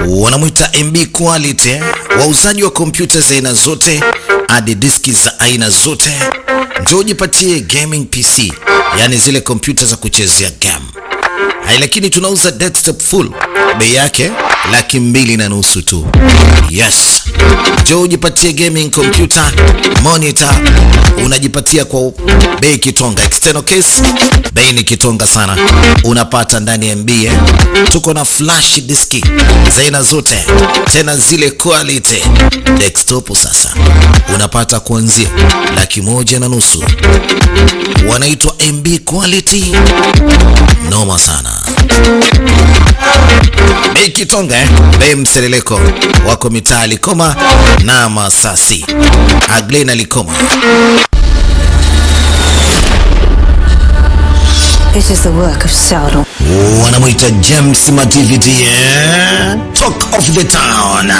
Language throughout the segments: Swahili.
Wanamuita MB Quality, wauzaji wa kompyuta za aina zote hadi diski za aina zote. Njoo jipatie gaming PC, yani zile kompyuta za kuchezea game. Lakini tunauza desktop full, bei yake 2,250 tu. Yes, njoo jipatie gaming computer, monitor, unajipatia kwa bei kitonga. External case, bei ni kitonga sana, unapata ndani ya MB. Tuko na flash diski za aina zote, tena zile quality desktop. Sasa unapata kuanzia 1,150. Wanaitwa MB Quality, noma sana. Bei kitonga, bei mseleleko. Wako mitaa Likoma na Masasi, Aglena Likoma. It is the work of Sauron. Wanamuita James Madividi, Talk of the Town.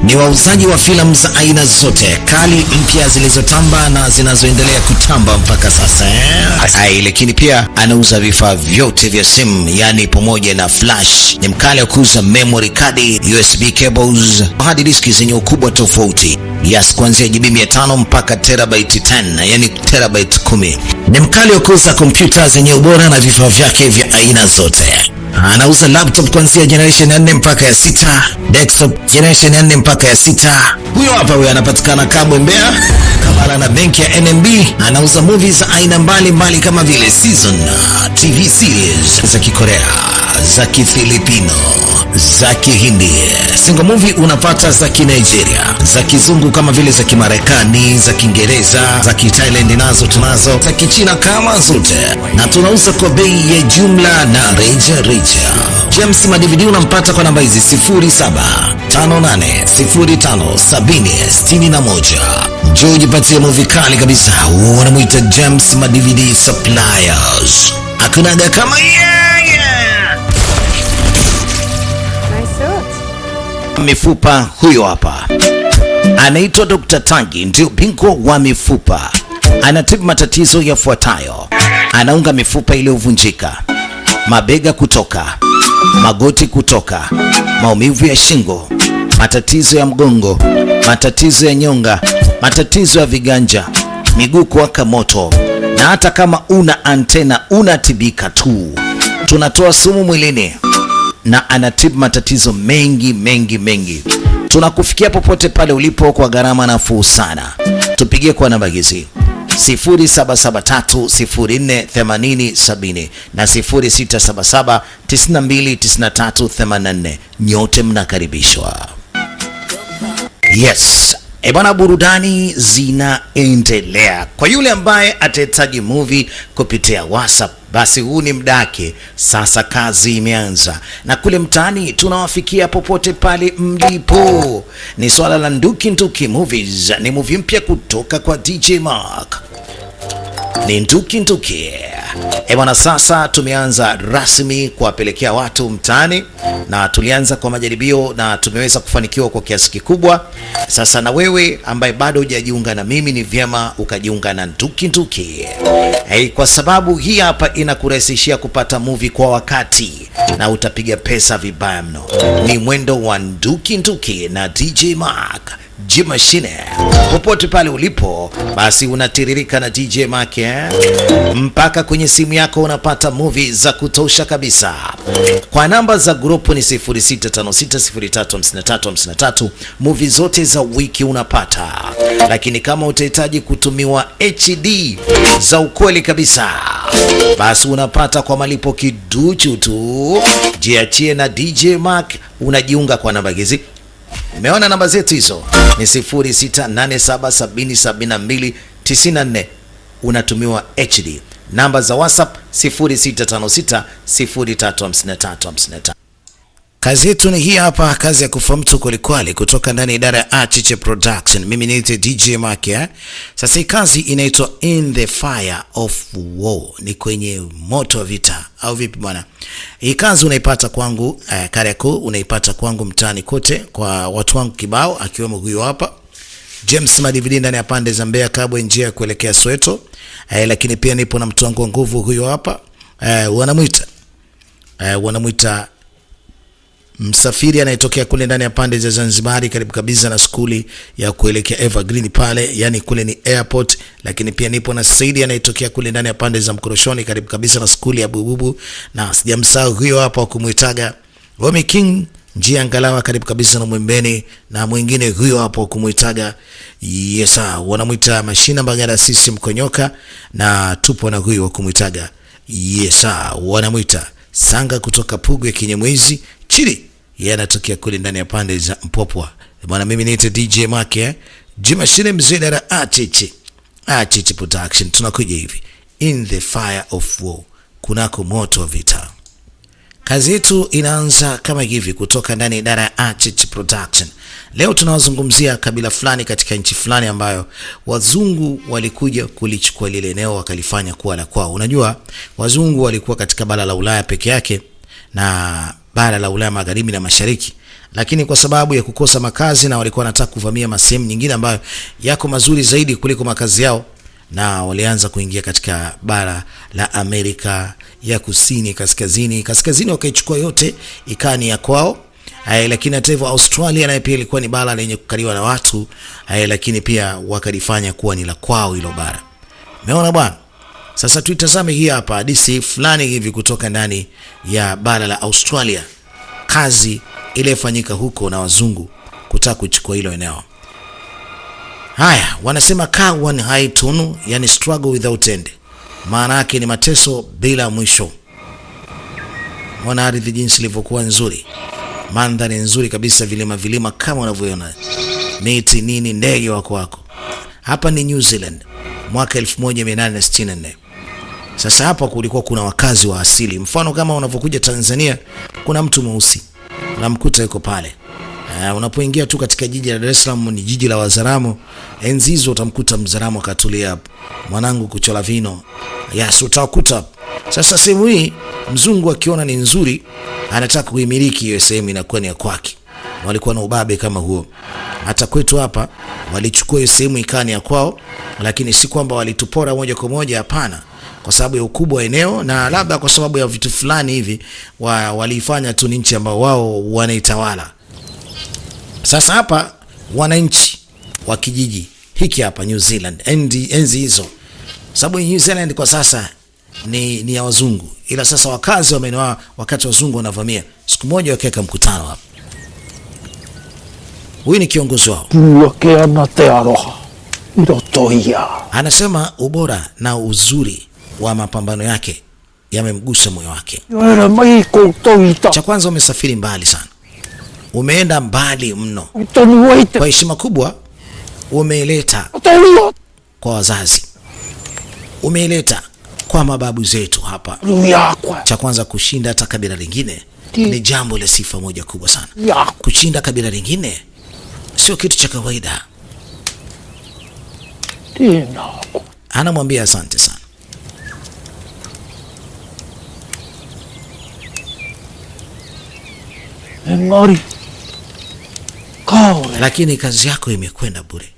Ni wauzaji wa filamu za aina zote, kali, mpya, zilizotamba na zinazoendelea kutamba mpaka sasa. Lakini pia anauza vifaa vyote vya simu, yani pamoja na flash. Ni mkali wa kuuza memory card, USB cables, hadi diski zenye ukubwa tofauti. Yes, kuanzia GB 500 mpaka terabyte 10, yani terabyte 10. Ni mkali wa kuuza kompyuta zenye ubora na vifaa vyake vya aina zote. Anauza laptop kuanzia generation 4 mpaka ya 6, desktop generation 4 mpaka ya 6. Huyo hapa, huyo anapatikana Kabwe, Mbeya, Kamara na benki ya NMB. Anauza movies za aina mbalimbali kama vile season, TV series za Kikorea, za Kifilipino, za Kihindi, single movie unapata za Kinigeria, za Kizungu kama vile za Kimarekani, za Kiingereza, za Kitailand nazo tunazo, za Kichina kama zote, na tunauza kwa bei ya jumla na reja. James Madividi unampata kwa namba hizi 0758057061. Njoo jipatie movie kali kabisa. Wanamuita James Madividi Suppliers. Akunaga kama mifupa. Huyo hapa anaitwa Dr. Tangi, ndio bingwa wa mifupa. Anatibu matatizo yafuatayo: anaunga mifupa iliyovunjika, mabega kutoka, magoti kutoka, maumivu ya shingo, matatizo ya mgongo, matatizo ya nyonga, matatizo ya viganja, miguu kuwaka moto, na hata kama una antena unatibika tu. Tunatoa sumu mwilini na anatibu matatizo mengi. Tunakufikia popote pale ulipo kwa gharama nafuu sana. Tupigie kwa namba hizi 0773048070 na 0677929384. Nyote mnakaribishwa. Yes, bwana, burudani zinaendelea. Kwa yule ambaye atahitaji movie kupitia WhatsApp, basi huu ni mdake. Sasa kazi imeanza, na kule mtaani tunawafikia popote pale mlipo. Ni swala la Nduki Movies. Ni movie mpya kutoka kwa DJ Mark, ni Nduki. Bwana, sasa tumeanza rasmi kuwapelekea watu mtaani, na tulianza kwa majaribio na tumeweza kufanikiwa kwa kiasi kikubwa. Sasa na wewe ambaye bado hujajiunga na mimi, ni vyema ukajiunga na Nduki. Kwa sababu hii hapa inakurahisishia kupata movie kwa wakati na utapiga pesa vibaya mno. Ni mwendo wa Nduki na DJ Mark G-Machine. Popote pale ulipo, basi unatiririka na DJ Mark, mpaka kwenye simu yako unapata movie za kutosha kabisa. Kwa namba za grupu ni 0656035353. Movie zote za wiki unapata. Lakini kama utahitaji kutumiwa HD za ukweli kabisa, basi unapata kwa malipo kiduchu tu. Jiachie na DJ Mark, unajiunga kwa namba hizi. Umeona namba zetu hizo ni 0687779294. Unatumiwa HD. Namba za WhatsApp 0656035353. Kazi yetu ni hii hapa, kazi ya kufa mtu kwelikweli, kutoka ndani idara ya Achiche Production. Mimi ni DJ Mark. Sasa hii kazi inaitwa In the Fire of War, ni kwenye moto wa vita, au vipi bwana? Hii kazi unaipata kwangu Kariakoo, unaipata kwangu mtaani kote kwa watu wangu kibao, akiwemo huyo hapa James Madividi ndani ya pande za Mbeya Kabwe, njia ya kuelekea Soweto. Lakini pia nipo na mtu wangu wa nguvu huyo hapa, wanamuita Msafiri anayetokea kule ndani ya pande za Zanzibar karibu kabisa na skuli ya kuelekea Evergreen pale, yani kule ni airport. Lakini pia nipo na Saidi anayetokea kule ndani ya pande za Mkoroshoni karibu kabisa na skuli ya Bububu, na sijamsahau huyo hapa wa kumuitaga Omi King njia Ngalawa karibu kabisa na Mwembeni, na mwingine huyo hapo kumuitaga yesa wanamuita Mashina Mbagala sisi Mkonyoka, na tupo na huyo kumuitaga yesa wanamuita Sanga kutoka Pugu ya Kinyamwezi Chili, yeye anatokea kule ndani ya pande za Mpopwa bwana. Mimi niite DJ Make Jimashine Mzedara Achichi Production. Tunakuja hivi in the fire of war, kunako moto wa vita. Kazi yetu inaanza kama hivi kutoka ndani idara ya Achichi Production. Leo tunawazungumzia kabila fulani katika nchi fulani ambayo wazungu walikuja kulichukua lile eneo wakalifanya kuwa la kwao. Unajua wazungu walikuwa katika bara la Ulaya peke yake na bara la Ulaya magharibi na mashariki, lakini kwa sababu ya kukosa makazi na walikuwa wanataka kuvamia masehemu nyingine ambayo yako mazuri zaidi kuliko makazi yao, na walianza kuingia katika bara la Amerika ya kusini kaskazini wakaichukua yote ikawa ni ya kwao. Lakini hata hivyo Australia nayo pia ilikuwa ni bara lenye kukaliwa na watu, lakini pia wakalifanya kuwa ni la kwao hilo bara. Umeona bwana? Sasa tuitazame hii hapa hadithi fulani hivi kutoka ndani ya bara la Australia, kazi iliyofanyika huko na wazungu kutaka kuchukua hilo eneo. Haya, wanasema kawan haitunu, yani struggle without end. Maana yake ni mateso bila mwisho. Mwana ardhi jinsi ilivyokuwa nzuri. Mandhari nzuri kabisa, vilima kama unavyoona. Miti nini, ndege wako. Hapa ni New Zealand mwaka 1864. Sasa hapa kulikuwa kuna wakazi wa asili. Mfano kama unavyokuja Tanzania kuna mtu mweusi unamkuta yuko pale. Unapoingia tu katika jiji la Dar es Salaam, ni jiji la Wazaramo. Enzi hizo utamkuta Mzaramo katulia hapo, mwanangu kuchola vino. Yes, utakuta. Sasa sehemu hii mzungu akiona ni nzuri anataka kuimiliki hiyo sehemu, inakuwa ni ya kwake. Walikuwa na ubabe kama huo. Hata kwetu hapa walichukua hiyo sehemu ikani ya kwao, lakini si kwamba walitupora moja kwa moja, hapana. Kwa sababu ya ukubwa wa eneo na labda kwa sababu ya vitu fulani hivi walifanya tu ni nchi ambao wao wanaitawala. Sasa hapa wananchi wa kijiji hiki hapa New Zealand enzi hizo, sababu New Zealand kwa sasa ni ya wazungu, ila sasa wakazi wamenoa wakati wazungu wanavamia. Siku moja wakeka mkutano hapa. Huyu ni kiongozi wao. Anasema ubora na uzuri wa mapambano yake yamemgusa moyo wake. Cha kwanza, umesafiri mbali sana. Umeenda mbali mno. Kwa heshima kubwa umeileta kwa wazazi, umeileta kwa mababu zetu hapa. Cha kwanza, kushinda hata kabila lingine ni jambo la sifa moja kubwa sana. Kushinda kabila lingine sio kitu cha kawaida. Anamwambia asante sana. Lakini kazi yako imekwenda bure.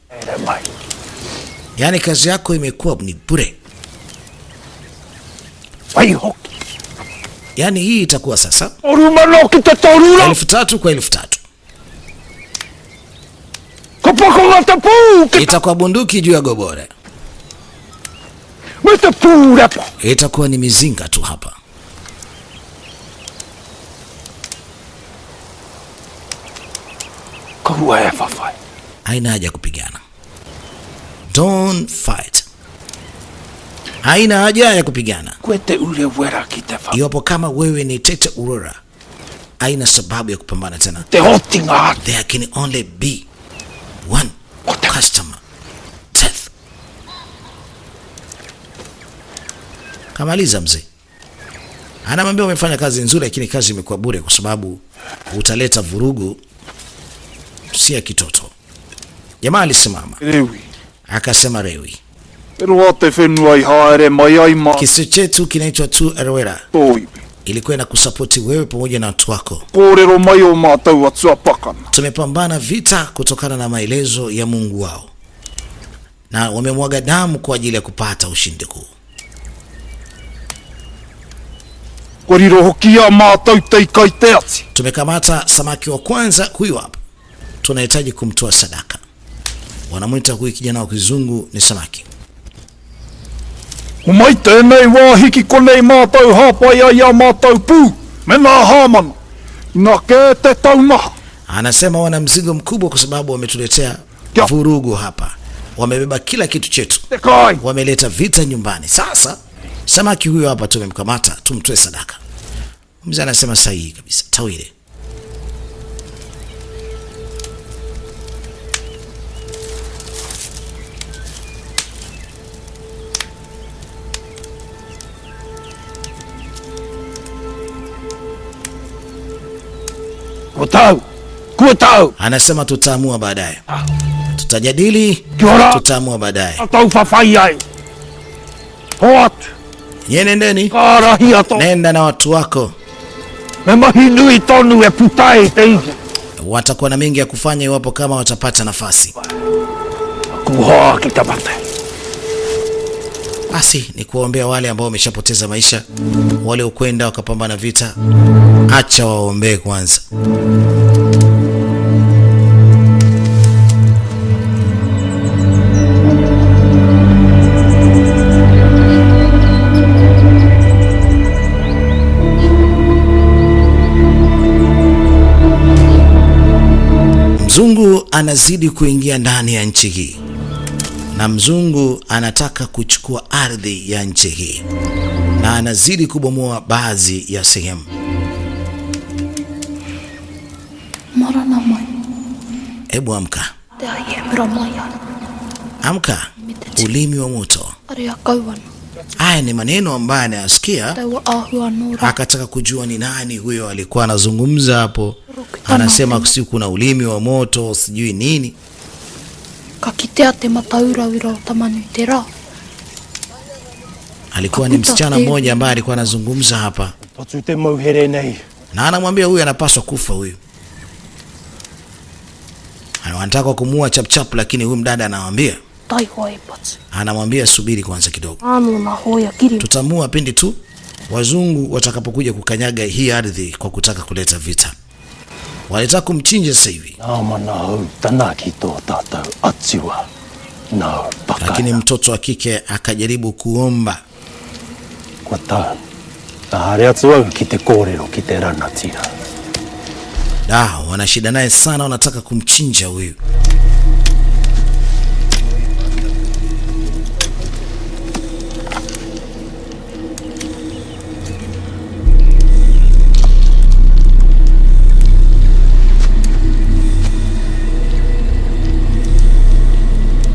Yani kazi yako imekuwa ni bure. Yani hii itakuwa sasa 3,000 kwa 3,000. Itakuwa bunduki juu ya gobore. Itakuwa ni mizinga tu hapa. Haina haja kupigana. Don't fight. Haina haja ya kupigana. Iwapo kama wewe ni Tete Urora, haina sababu ya kupambana tena. There can only be one customer, death. Kamaliza mzee. Anamwambia umefanya kazi nzuri, lakini kazi imekuwa bure kwa sababu utaleta vurugu, si ya kitoto. Jamaa alisimama. Akasema Rewi. Kisi chetu kinaitwa Tu Erwera. Ilikuwa na kusapoti wewe pamoja na watu wako. Tumepambana vita kutokana na maelezo ya Mungu wao, na wamemwaga damu kwa ajili ya kupata ushindi huu. Korirohokia matau teikaiteatsi. Tumekamata samaki wa kwanza, huyu hapa. Tunahitaji kumtoa sadaka. Wanamwita huyu kijana wa kizungu ni samaki. Umaite nei wahiki konei matau hapaya ya matau pu. Mena haman. Nakete taunaha. Anasema wana mzigo mkubwa kwa sababu wametuletea vurugu hapa. Wamebeba kila kitu chetu. Wameleta vita nyumbani. Sasa samaki huyo hapa tumemkamata, tumtoe sadaka. Mzee anasema sahihi kabisa. Tawile. Kutau. Anasema tutaamua baadaye. Tutajadili, tutaamua baadaye. Nye nendeni. Nenda na watu wako. Watakuwa na mengi ya kufanya iwapo kama watapata nafasi. Basi ni kuombea wale ambao wameshapoteza maisha, wale ukwenda wakapambana vita. Acha waombee kwanza. Mzungu anazidi kuingia ndani ya nchi hii. Na mzungu anataka kuchukua ardhi ya nchi hii. Na anazidi kubomoa baadhi ya sehemu. Ebu amka. Amka. Ulimi wa moto. Haya ni maneno ambayo anayasikia. Akataka kujua ni nani huyo alikuwa anazungumza hapo. Anasema kusiku kuna ulimi wa moto, sijui nini. Alikuwa ni msichana mmoja ambaye alikuwa anazungumza hapa. Na anamwambia huyu anapaswa kufa huyu. Anataka kumuua chap lakini huyu mdada anamwambia subiri kwanza kidogo. Tutamua pindi tu wazungu watakapokuja kukanyaga hii ardhi kwa kutaka kuleta vita. Walitaka kumchinja sasa hivi. Lakini mtoto wa kike akajaribu kuomba. Wana shida naye sana, wanataka kumchinja huyu.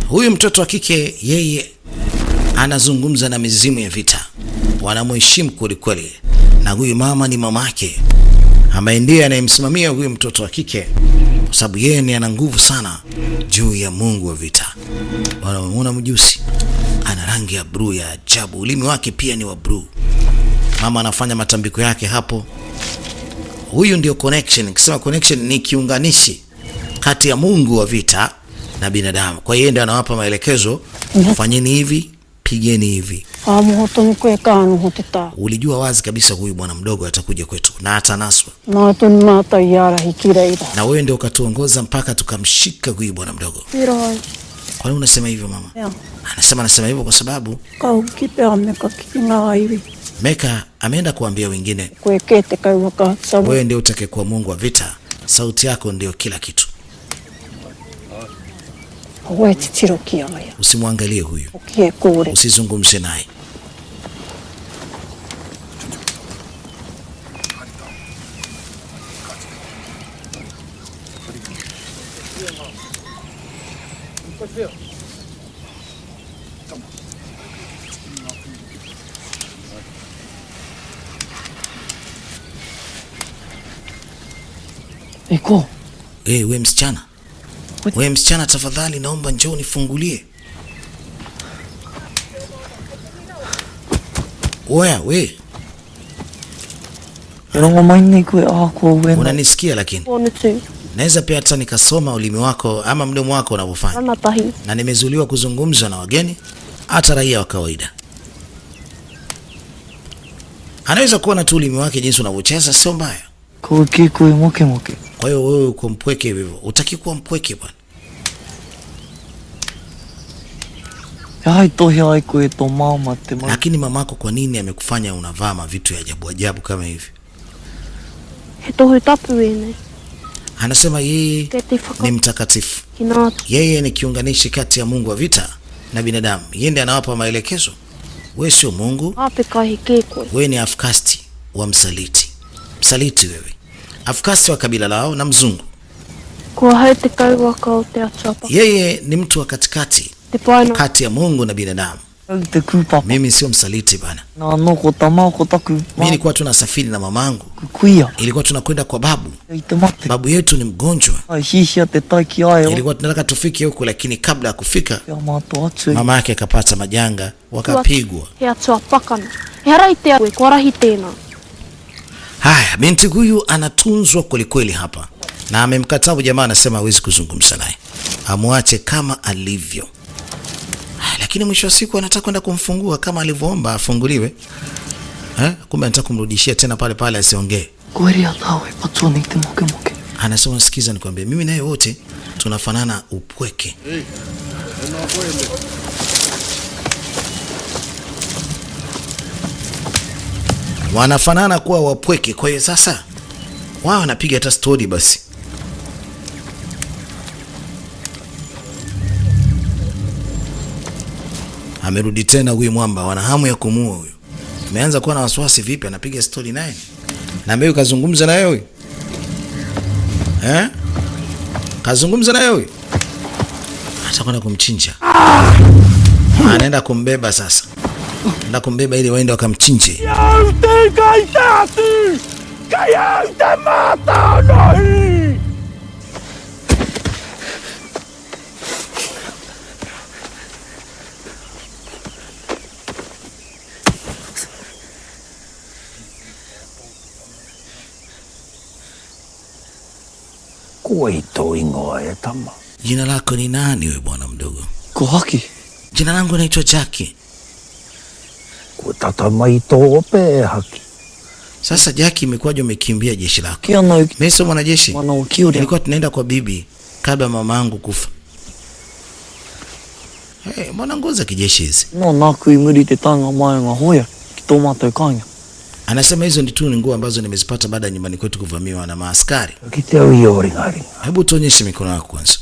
Huyu mtoto wa kike yeye anazungumza na mizimu ya vita. Wanamheshimu kweli kweli. Na huyu mama ni mamake, ambaye ndiye anayemsimamia huyu mtoto wa kike, kwa sababu yeye ni ana nguvu sana juu ya Mungu wa vita. Wanamuona mjusi, ana rangi ya blue ya ajabu, ulimi wake pia ni wa blue. Mama anafanya matambiko yake hapo. Huyu ndio connection. Nikisema connection ni kiunganishi kati ya Mungu wa vita na binadamu. Kwa hiyo ndiye anawapa maelekezo, fanyeni hivi, pigeni hivi. Ulijua wazi kabisa huyu bwana mdogo atakuja kwetu na atanaswa. Na wewe ndio ukatuongoza mpaka tukamshika huyu bwana mdogo. Kwa nini unasema hivyo mama? Anasema hivyo kwa sababu Meka ameenda kuambia wengine, wewe ndio utakayekuwa Mungu wa vita. Sauti yako ndio kila kitu. Usimwangalie huyu. Usizungumze naye. We msichana. We msichana tafadhali, naomba njoo nifungulie. Oya we. Unanisikia lakini? Naweza pia hata nikasoma ulimi wako ama mdomo wako unavyofanya. Na nimezuliwa kuzungumza na wageni, hata raia wa kawaida. Anaweza kuona tu ulimi wake jinsi unavyocheza sio mbaya. こう結構モケモケ Kwa hiyo wewe uko mpweke hivyo. Utaki kuwa mpweke bwana. やはりと部屋行くとまあ待ってま Lakini mamako kwa nini amekufanya unavaa mavitu ya ajabu ajabu kama hivi? Heto huitapuine. Anasema yeye Keti faka ni mtakatifu. kinatu. Yeye ni kiunganishi kati ya Mungu wa vita na binadamu. Yeye ndiye anawapa maelekezo. Wewe sio Mungu, Apika hikikwe. wewe ni afkasti wa msaliti. Msaliti wewe. Afkasti wa kabila lao na mzungu. Kua haiti kaiwa kaute achapa. Yeye ni mtu wa katikati Tipaino. kati ya Mungu na binadamu. って食うパパ Mimi sio msaliti bana. あの子玉子たく Mimi nilikuwa tunasafiri na mamangu. 食いや Ilikuwa tunakwenda kwa babu. 行って待って Babu yetu ni mgonjwa. はいひいひやって待機あえよ Ilikuwa tunataka tufike huko, lakini kabla ya kufika 山と暑い mama yake akapata majanga, wakapigwa. Hiatsua pakana. Heraite ya kwara hitena. Haya, binti huyu anatunzwa kwelikweli hapa, na amemkataa jamaa, anasema hawezi kuzungumza naye, amwache kama alivyo. Lakini mwisho wa siku anataka kwenda kumfungua kama alivyoomba afunguliwe. Kumbe anataka kumrudishia tena pale pale asiongee. ゴリアタウェパツオに行ってモケモケ Anasema sikiza, nikwambie, mimi naye wote tunafanana upweke. Wanafanana kuwa wapweke, kwa hiyo sasa wao wanapiga hata story basi. Amerudi tena huyu mwamba, wana hamu ya kumuua huyu. Ameanza kuwa na wasiwasi, vipi anapiga story naye? Na mbeu kazungumza naye huyu. Kazungumza naye huyu. Atakwenda kumchinja. Anaenda kumbeba sasa. Anaenda kumbeba ili waende wakamchinje. Jina lako ni nani wewe bwana mdogo? ごはき Jina langu naitwa Jackie. Sasa Jackie, imekuwaje umekimbia jeshi lako? きやない Mimi sio mwanajeshi. まなおきより Nilikuwa tunaenda kwa bibi kabla ya mama yangu kufa. Mbona nguo za kijeshi hizi? のなくい無理でたんが前がほやきとまといかんや Anasema hizo ni tu nguo ambazo nimezipata baada ya nyumbani kwetu kuvamiwa na maaskari. Hebu tuonyeshe mikono yako kwanza.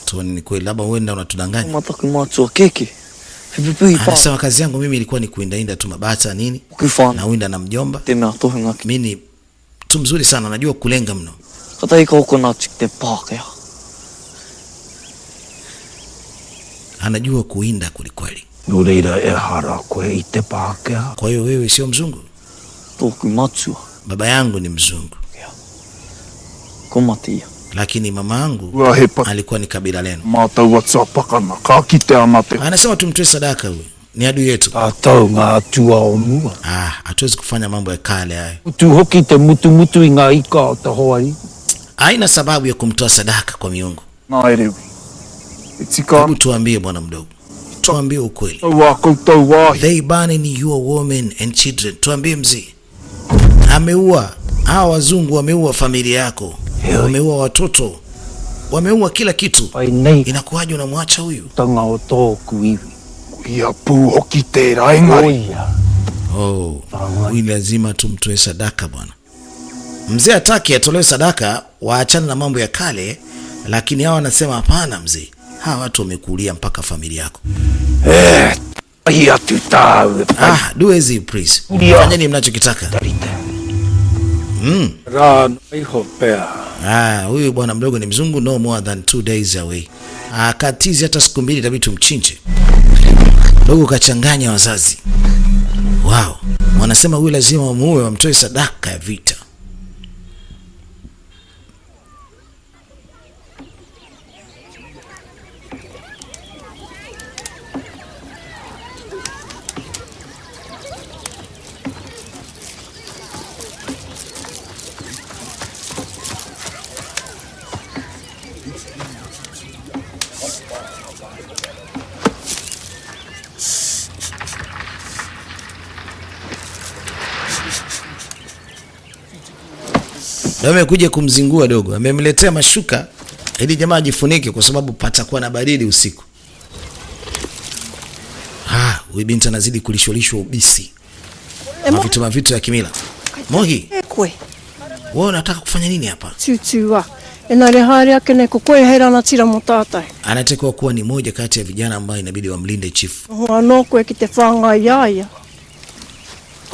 Tuone ni kweli, labda uenda unatudanganya. またくまつおケーキフィピピーパー Anasema kazi yangu mimi ilikuwa ni kuindainda tu mabata nini クファン na winda na mjomba. でめあとふがき Mimi ni mtu mzuri sana, najua kulenga mno. かたいかおこなちきてパーカや Anajua kuinda kwelikweli. Kwa hiyo wewe sio mzungu? とくまつわ Baba yangu ni mzungu, こまていや lakini mama yangu Wahepa alikuwa ni kabila lenu. mata watsa pakana kakite anate. Anasema tumtoe sadaka huyu, ni adui yetu. Atau ngā tua o mua. Hatuwezi kufanya mambo ya kale hayo. Utu hoki te mutu i ngā ika o te hoari. Haina sababu ya kumtoa sadaka kwa miungu. Nairewi. Itika Hebu tuambie bwana mdogo, tuambie ukweli. wako tau wahi. They burning your women and children. Tuambie mzee, ameua hawa wazungu, wameua familia yako, wameua watoto, wameua kila kitu. Pai nei Inakuwaje unamwacha huyu? tanga o tōku iwi. Ia pu hoki te raingari. Oia. Huyu lazima tumtoe sadaka bwana. Mzee hataki atolewe sadaka, waachane na mambo ya kale, lakini hawa wanasema hapana mzee. Hawa watu wamekulia mpaka familia yako. Ia tu tāu. Do as you please. Ndio. Fanyeni mnachokitaka. Tarite. Rā iho pea. Huyu bwana mdogo ni mzungu, no more than 2 days away. Katizi hata siku 2 itabidi tumchinje. Dogo kachanganya wazazi. Wow. Wanasema huyu lazima wamuue, wamtoe sadaka ya vita. Ndio amekuja kumzingua dogo. Amemletea mashuka ili jamaa ajifunike kwa sababu patakuwa na baridi usiku. Huyu binti anazidi kulisholishwa ubisi. Mavitu ya kimila. Mohi. Kwe. Wewe unataka kufanya nini hapa? Tutua. Enare hari yake ne kukwehera na tira mutata. Anatakiwa kuwa ni moja kati ya vijana ambao inabidi wamlinde chief. Ano kwe kitefanga yaya.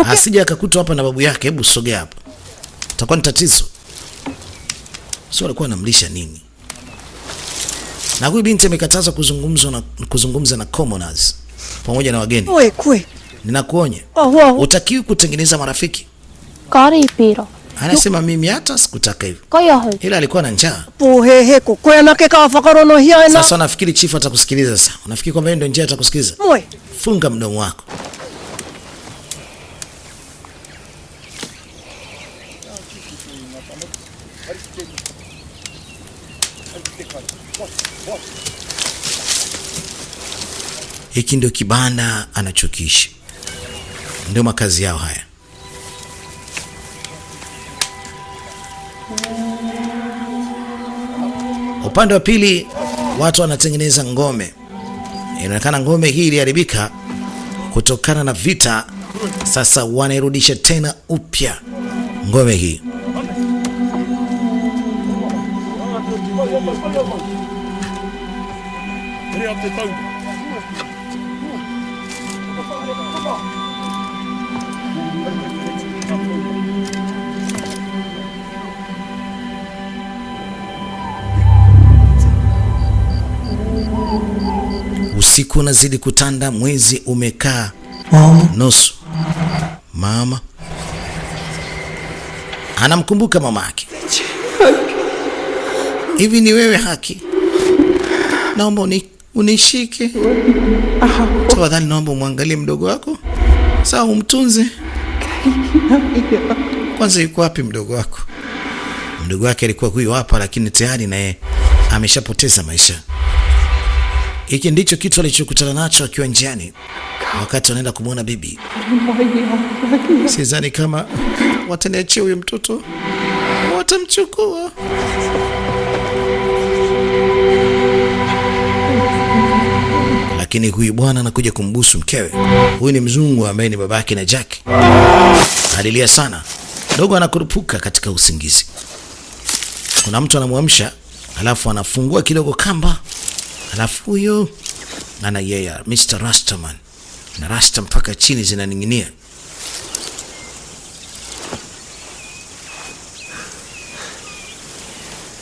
Asije akakutwa hapa na babu yake, hebu sogea hapa. Itakuwa ni tatizo. Sio alikuwa anamlisha nini? Na huyu binti amekatazwa kuzungumza na commoners pamoja na wageni. Oe kwe. Ninakuonya. Utakiwi kutengeneza marafiki. Kari piro. Anasema mimi hata sikutaka hivyo. Ila alikuwa na njaa. Pohehe kwe na keka fakaro no hiana. Sasa nafikiri chief atakusikiliza sasa. Unafikiri kwamba yeye ndio njia atakusikiliza? Oe. Funga mdomo wako. Hiki ndio kibanda anachokiishi. Ndio makazi yao haya. Upande wa pili watu wanatengeneza ngome. Inaonekana ngome hii iliharibika kutokana na vita. Sasa wanairudisha tena upya ngome hii. Usiku unazidi kutanda, mwezi umekaa nusu. Mama anamkumbuka mama yake. Hivi ni wewe Haki? Naomba unishike. Tafadhali naomba muangalie mdogo wako. Sawa, umtunze. Kwanza yuko wapi mdogo wako? Mdogo wake alikuwa huyo hapa, lakini tayari naye ameshapoteza maisha. Hiki ndicho kitu alichokutana nacho akiwa njiani wakati anaenda kumuona bibi. Sidhani kama wataniachia huyo mtoto, watamchukua. Lakini huyu bwana anakuja kumbusu mkewe. Huyu ni mzungu ambaye ni babake na Jack. Alilia sana. Dogo anakurupuka katika usingizi. Kuna mtu anamwamsha, alafu anafungua kidogo kamba. Alafu huyo ana yeye Mr. Rastaman. Na rasta mpaka chini zinaning'inia.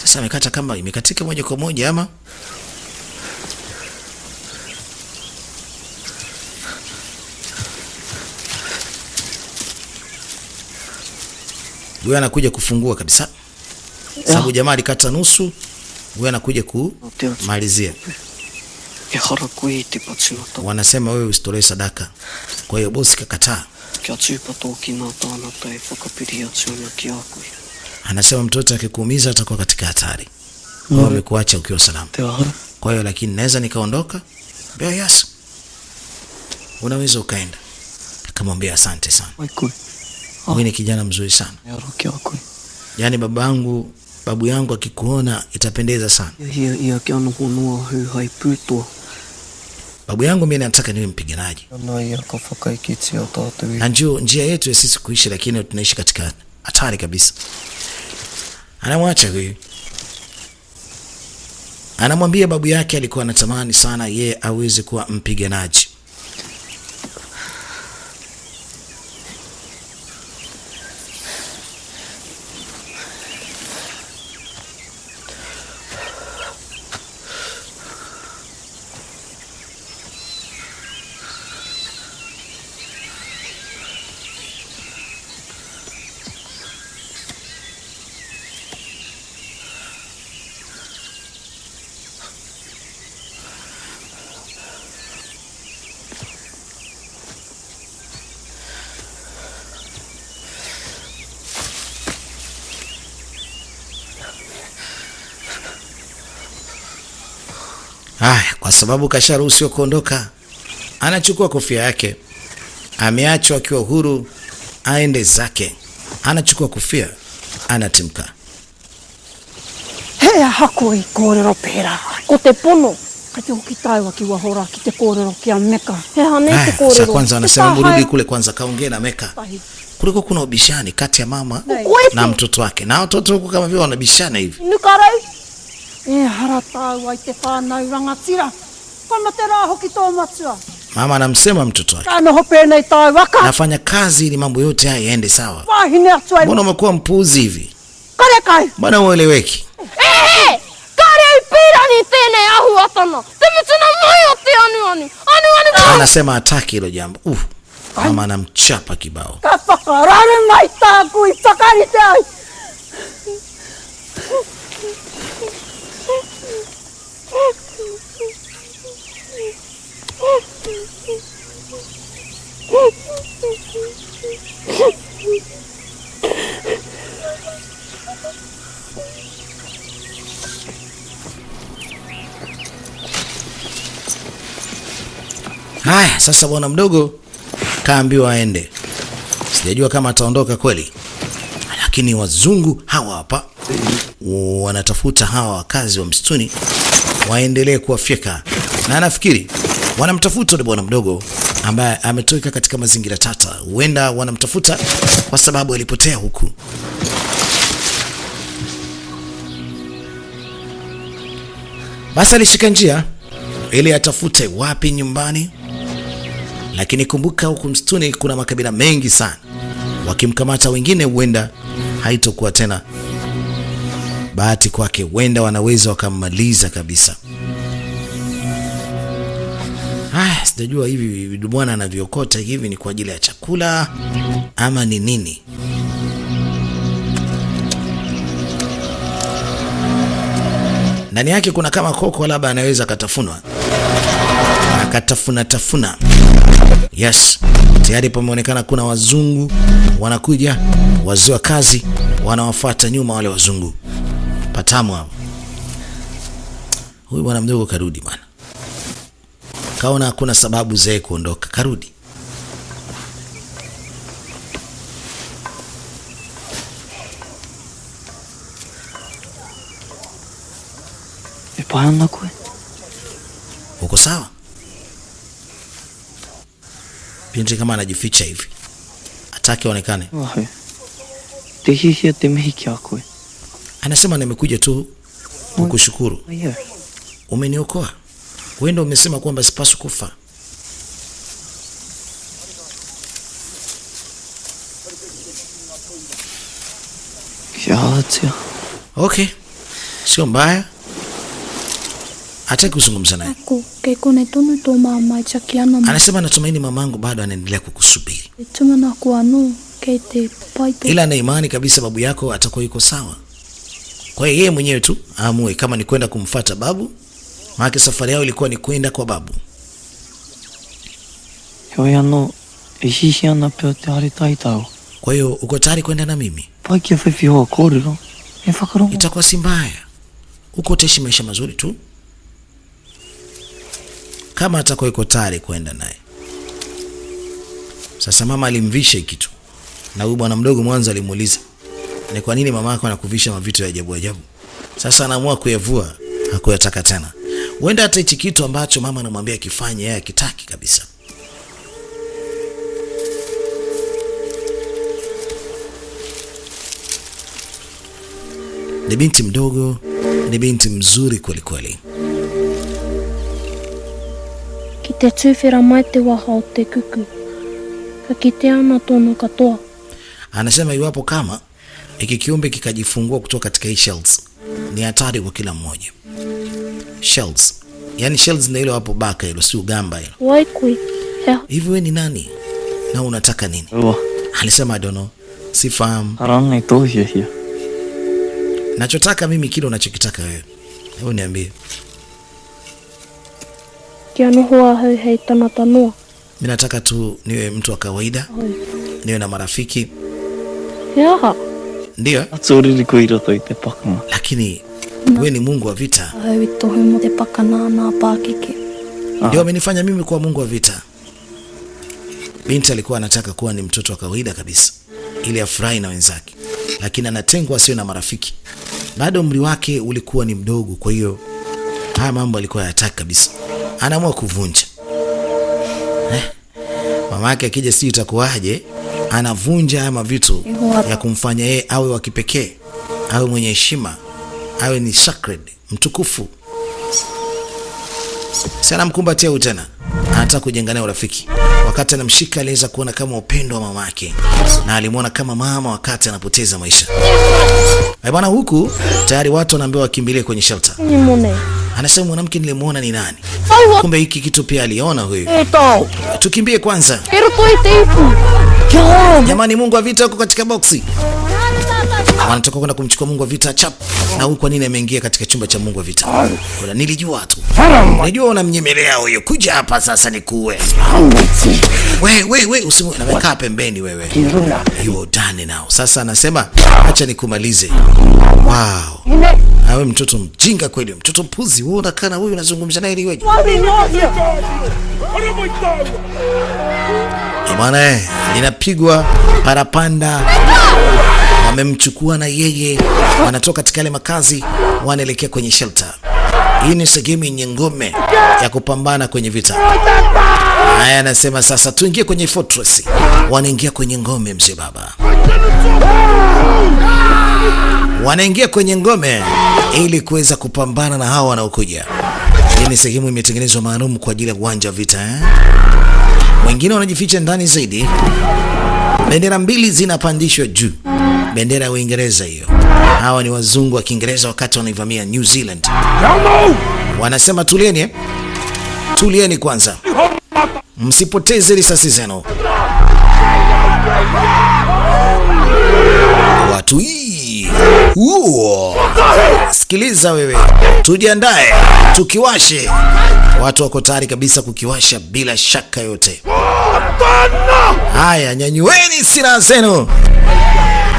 Sasa amekata kamba, imekatika moja kwa moja ama? Huyo anakuja kufungua kabisa. Sababu jamaa alikata nusu, huyo anakuja kumalizia. Wanasema wewe usitolee sadaka. Kwa hiyo bosi kakataa. Anasema mtoto akikuumiza atakuwa katika hatari. Wao wamekuacha ukiwa salama. Kwa hiyo lakini naweza nikaondoka? Bea yes. Unaweza ukaenda. Akamwambia asante sana. Wewe ni kijana mzuri sana. Yaani babu yangu akikuona itapendeza sana. Babu yangu mimi nataka niwe mpiganaji. Na njia yetu ya sisi kuishi, lakini tunaishi katika hatari kabisa. Anamwacha huyu. Anamwambia babu yake alikuwa anatamani sana yeye aweze kuwa mpiganaji. Kwa sababu kasharuhusiwa kuondoka, anachukua kofia yake. Ameachwa akiwa huru aende zake. Anachukua kofia, anatimka. Hea hakoi kōrero pērā. Ko te pono. Kati o ki taiwa ki wahora ki te kōrero ki a Meka. He hane te Sa kōrero. kwanza wanasema mrudi kule kwanza kaongee na Meka. Tahi. Kuliko kuna ubishani kati ya mama Koe na mtoto wake. Na watoto huko kama vile wanabishana hivi. Nukarau. E hara taiwa i te whānau rangatira. Kona te rā hoki tō matua. Mama anamsema mtoto wake, Kāna hope nei taiwa ka. nafanya kazi ili mambo yote haya yaende sawa. Wahine atua Mbona umekuwa mpuuzi hivi? kare kai. Mbona ueleweki? Ehe! Kare pira ni tene ahu atana. Te mutuna mai o te anu. Anasema hataki hilo jambo. Mama anamchapa kibao. Ka whakarare mai tāku i whakarite ai. Haya, sasa bwana mdogo kaambiwa aende. Sijajua kama ataondoka kweli. Lakini wazungu hawa hapa wanatafuta hawa wakazi wa msituni waendelee kuwafyeka. Na nafikiri wanamtafuta yule bwana mdogo ambaye ametoka katika mazingira tata. Huenda wanamtafuta kwa sababu alipotea huku. Basi alishika njia ili atafute wapi nyumbani. Lakini kumbuka huku msituni kuna makabila mengi sana. Wakimkamata wengine huenda haitokuwa tena bahati kwake, huenda wanaweza wakammaliza kabisa. Sijajua hivi bwana anavyokota hivi ni kwa ajili ya chakula ama ni nini. Ndani yake kuna kama koko, labda anaweza akatafunwa, akatafuna. Yes, tayari pameonekana kuna wazungu wanakuja, wazee wa kazi wanawafuata nyuma wale wazungu. Patamu hapo. Huyu bwana mdogo karudi bwana. Kaona hakuna sababu zake kuondoka, karudi. Epana kwe. Uko sawa? Binti kama anajificha hivi. Atake onekane. Wahe. Te hihia te mehiki akwe. Anasema nimekuja tu kukushukuru. Aye. Umeniokoa. Wewe umesema kwamba sipaswi kufa. Kiatia. Okay. Sio mbaya. Ataki kuzungumza naye. Ako, keiko ne tonu to mama chakiana ma. Anasema natumaini mamangu bado anaendelea kukusubiri. Tumana kuano kete paito. Ila na imani kabisa babu yako atakuwa yuko sawa. Kwa hiyo yeye mwenyewe tu aamue kama ni kwenda kumfuata babu. Maana safari yao ilikuwa ni kwenda kwa babu. Yoya no hihia na pete haritai tao. Kwa hiyo uko tayari kwenda na mimi? Paki fefi ho korero. Efakaro. Itakuwa si mbaya. Uko utaishi maisha mazuri tu. Kama atakuwa yuko tayari kwenda naye. Sasa mama alimvisha kitu. Na huyu bwana mdogo mwanzo alimuuliza, "Ni kwa nini mama yako anakuvisha mavitu ya ajabu ajabu?" Sasa anaamua kuyavua, hakuyataka tena. Huenda hata hichi kitu ambacho mama anamwambia kifanye yeye akitaki kabisa. Ni binti mdogo, ni binti mzuri kweli kweli. Ki te tūwhera mai te waha o te kuku. Ka ki te ana tono katoa. Anasema iwapo kama iki kiumbe kikajifungua kutoka katika hii shells, ni hatari kwa kila mmoja. Shells. Yaani shells ndio ile hapo baka hilo, si ugamba hilo. Waikui. Hea. Hivi wewe ni nani? Na unataka nini? Wa. Alisema I don't know. Sifahamu. Aranga ito hihia. Nachotaka mimi kile unachokitaka wewe. Hebu niambie. Kia nohoa hau hei tana tanua. Mimi nataka tu niwe mtu wa kawaida. Niwe na marafiki. Hea. Ndio, Atsuri rikuiro to ite pakama. lakini wewe ni Mungu wa vita. Hau i tohu mo te pakana nā pākeke. Ndio amenifanya mimi kuwa Mungu wa vita. Binti alikuwa anataka kuwa ni mtoto wa kawaida kabisa ili afurahi na wenzake. lakini anatengwa asiwe na marafiki. Bado umri wake ulikuwa ni mdogo, kwa hiyo haya mambo alikuwa hayataki kabisa. Anaamua kuvunja. Mama yake akija sijui itakuwaje, anavunja haya mavitu ya kumfanya yeye awe wa kipekee, awe mwenye heshima, awe ni sacred, mtukufu. Sana mkumbatia huyu tena. Anataka kujenga naye urafiki. Wakati anamshika aliweza kuona kama upendo wa mama yake, na alimuona kama mama wakati anapoteza maisha. Bwana, huku tayari watu wanaambiwa wakimbilie kwenye shelter. Anasema mwanamke nilimuona ni nani? Kumbe hiki kitu pia aliona huyu. Tukimbie kwanza. Jamani, Mungu wa vita yuko katika boksi. Wanataka kwenda kumchukua Mungu wa vita chap. Na huyu kwa nini ameingia katika chumba cha Mungu wa vita? Kuna nilijua tu. Unajua unamnyemelea huyo. Kuja hapa sasa nikuue. Wewe usiwe nakaa pembeni wewe. You done now. Sasa anasema acha nikumalize. Wow. Awe mtoto mjinga kweli, mtoto mpuzi. Wewe unakaa na huyu unazungumza naye ili weje? Bwana, linapigwa parapanda. Wamemchukua na yeye, wanatoka katika ile makazi, wanaelekea kwenye shelter. Hii ni sehemu yenye ngome ya kupambana kwenye vita. Haya, anasema sasa tuingie kwenye fortress. Wanaingia kwenye ngome, mzee baba. Wanaingia kwenye ngome ili kuweza kupambana na hawa wanaokuja. Hii ni sehemu imetengenezwa maalum kwa ajili ya uwanja wa vita. Wengine wanajificha ndani zaidi. Bendera mbili zinapandishwa juu. Bendera ya Uingereza hiyo. Hawa ni wazungu wa Kiingereza wakati wanaivamia New Zealand. Wanasema tulieni, tulieni kwanza, msipoteze risasi zenu. Watu hii. Sikiliza wewe, tujiandae, tukiwashe. Watu wako tayari kabisa kukiwasha bila shaka yote. Haya, nyanyueni silaha zenu.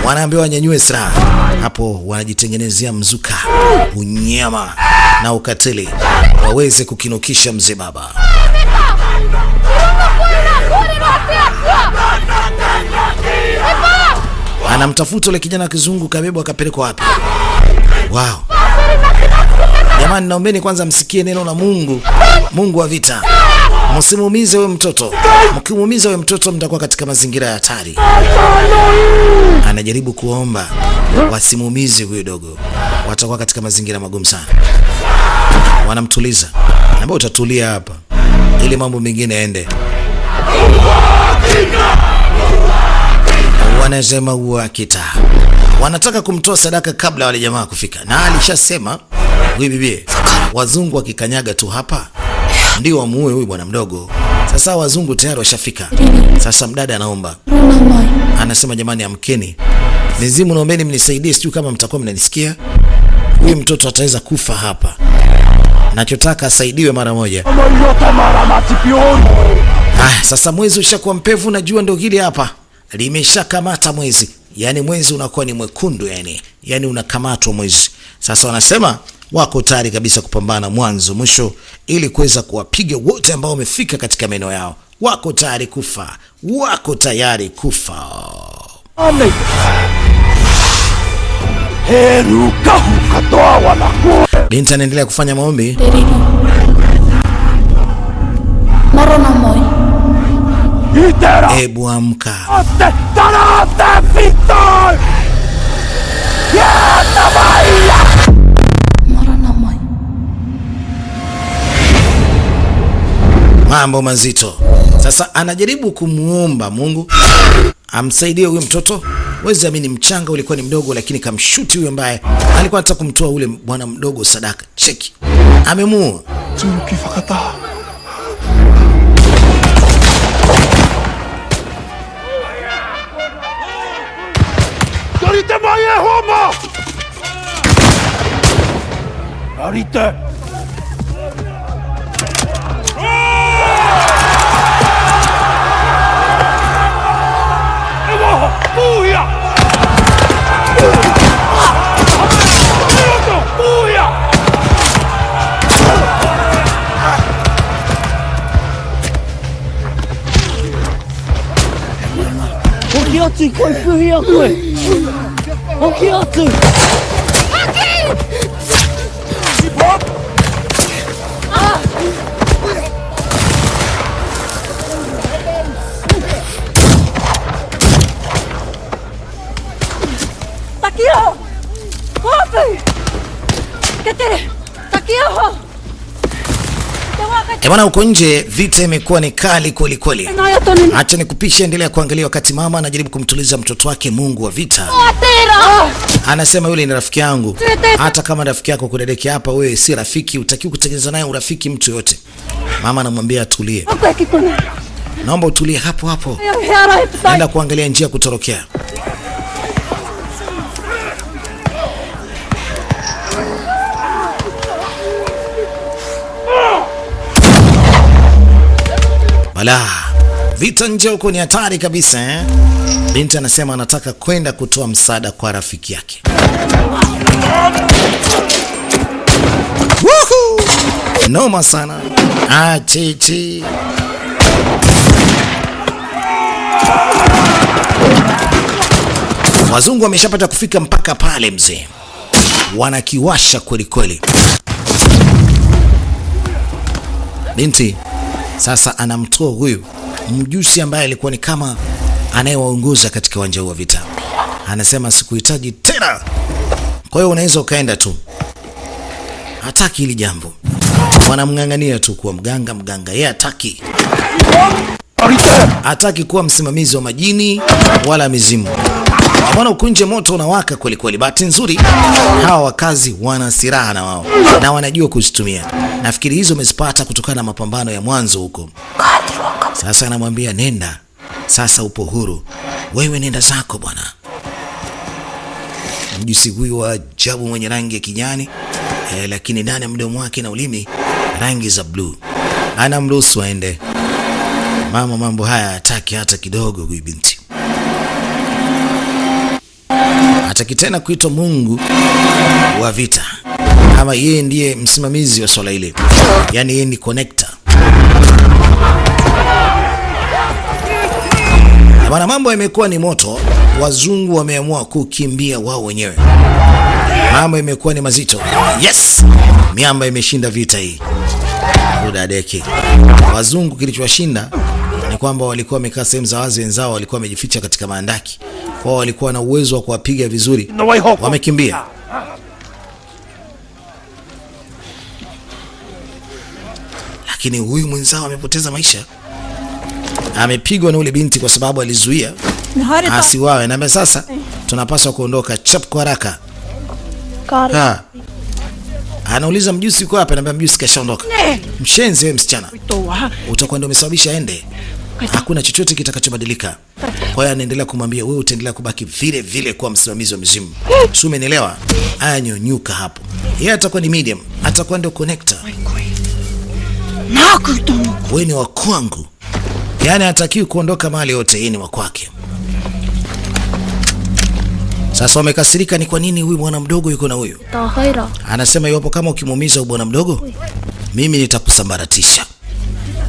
Wanaambiwa wanyanyue silaha. Hapo wanajitengenezea mzuka, unyama na ukatili, waweze kukinukisha mzee baba. Anamtafuta ule kijana wa kizungu, kabebwa akapelekwa wapi? Wow. Jamani, naombeni kwanza msikie neno la Mungu. Mungu wa vita. Msimuumize wewe mtoto. Mkimuumiza wewe mtoto mtakuwa katika mazingira ya hatari. Anajaribu kuomba wasimuumize huyo dogo. Watakuwa katika mazingira magumu sana. Wanamtuliza. Naomba utatulia hapa ili mambo mengine yaende. Wanasema uhakika. Wanataka kumtoa sadaka kabla wale jamaa kufika. Na alishasema huyu bibi, wazungu wakikanyaga tu hapa ndio wamuue huyu bwana mdogo. Sasa wazungu tayari washafika. Sasa mdada anaomba. Anasema jamani, amkeni. Mizimu, naombeni mnisaidie, sijui kama mtakuwa mnanisikia. Huyu mtoto ataweza kufa hapa. Nachotaka asaidiwe mara moja. Sasa mwezi ushakuwa mpevu, najua ndio hili hapa. Limeshakamata mwezi. Yaani mwezi unakuwa ni mwekundu, yani unakamatwa mwezi. Sasa wanasema wako tayari kabisa kupambana mwanzo mwisho ili kuweza kuwapiga wote ambao wamefika katika maeneo yao. Wako tayari kufa. Wako tayari kufa. Binti anaendelea kufanya maombi. Ebu amka. Mambo mazito. Sasa anajaribu kumuomba Mungu amsaidie huyo mtoto. Wezi amini, mchanga ulikuwa ni mdogo, lakini kamshuti huyo ambaye alikuwa anataka kumtoa ule bwana mdogo sadaka. Cheki. Amemuua. Tukifakata. Dorite maye homa. Dorite. Hoki atu! Takiho! Hopi! Ketere! Takiho! Bwana, huko nje vita imekuwa ni kali kweli kweli. Acha nikupishe, endelea kuangalia wakati mama anajaribu kumtuliza mtoto wake. Mungu wa vita anasema yule ni rafiki yangu. Hata kama rafiki yako kudedeki hapa, wewe si rafiki, utakiwa kutengeneza naye urafiki mtu yote. Mama anamwambia atulie. Naomba utulie hapo hapo. Nenda kuangalia njia kutorokea. Bala, vita nje huko ni hatari kabisa eh? Binti anasema anataka kwenda kutoa msaada kwa rafiki yake. Woohoo! Noma sana. Chichi. Wazungu wameshapata kufika mpaka pale mzee. Wanakiwasha kweli kweli. Binti sasa anamtoa huyu mjusi ambaye alikuwa ni kama anayewaongoza katika uwanja wa vita. Anasema sikuhitaji tena. Kwa hiyo unaweza ukaenda tu. Hataki hili jambo. Wanamng'ang'ania tu kuwa mganga. Yeye hataki. Hataki kuwa msimamizi wa majini wala mizimu. Bwana, ukunje moto unawaka kweli kweli. Bahati nzuri hawa wakazi wana silaha na wao na wanajua kuzitumia. Nafikiri hizo umezipata kutokana na mapambano ya mwanzo huko. Sasa anamwambia nenda. Sasa upo huru. Wewe nenda zako bwana. Mjusi huyu wa ajabu mwenye rangi ya kijani lakini ndani ya mdomo wake na ulimi rangi za blue. Anamruhusu aende. Mama mambo haya hataki hata kidogo huyu binti. Hataki tena kuitwa Mungu wa vita. Ama yeye ndiye msimamizi wa swala ile. Yaani yeye ni connector. Bwana, mambo yamekuwa ni moto. Wazungu wameamua kukimbia wao wenyewe. Mambo yamekuwa ni mazito. Yes! Miamba imeshinda vita hii. Udadeki. Wazungu kilichowashinda ni kwamba walikuwa wamekaa sehemu za wazi, wenzao walikuwa wamejificha katika maandaki. Wao walikuwa na uwezo wa kuwapiga vizuri. Wamekimbia. Lakini huyu mwenzao amepoteza maisha. Amepigwa na ule binti kwa sababu alizuia asiwawe. Na sasa tunapaswa kuondoka chap kwa haraka. Anauliza mjusi yuko hapa, anambia mjusi kashaondoka. Mshenzi wewe msichana. Utakuwa ndio umesababisha ende. Hakuna chochote kitakachobadilika. Kwa hiyo anaendelea kumwambia wewe utaendelea kubaki vile vile kuwa msimamizi wa mizimu. Si umenielewa? Anyonyuka hapo. Yeye atakuwa ni medium, atakuwa ndio connector. Wewe ni wa kwangu. Yaani hatakiwi kuondoka mahali yote, yeye ni wa kwake. Sasa wamekasirika, ni kwa nini huyu bwana mdogo yuko na huyu? Anasema iwapo kama ukimuumiza bwana mdogo, mimi nitakusambaratisha.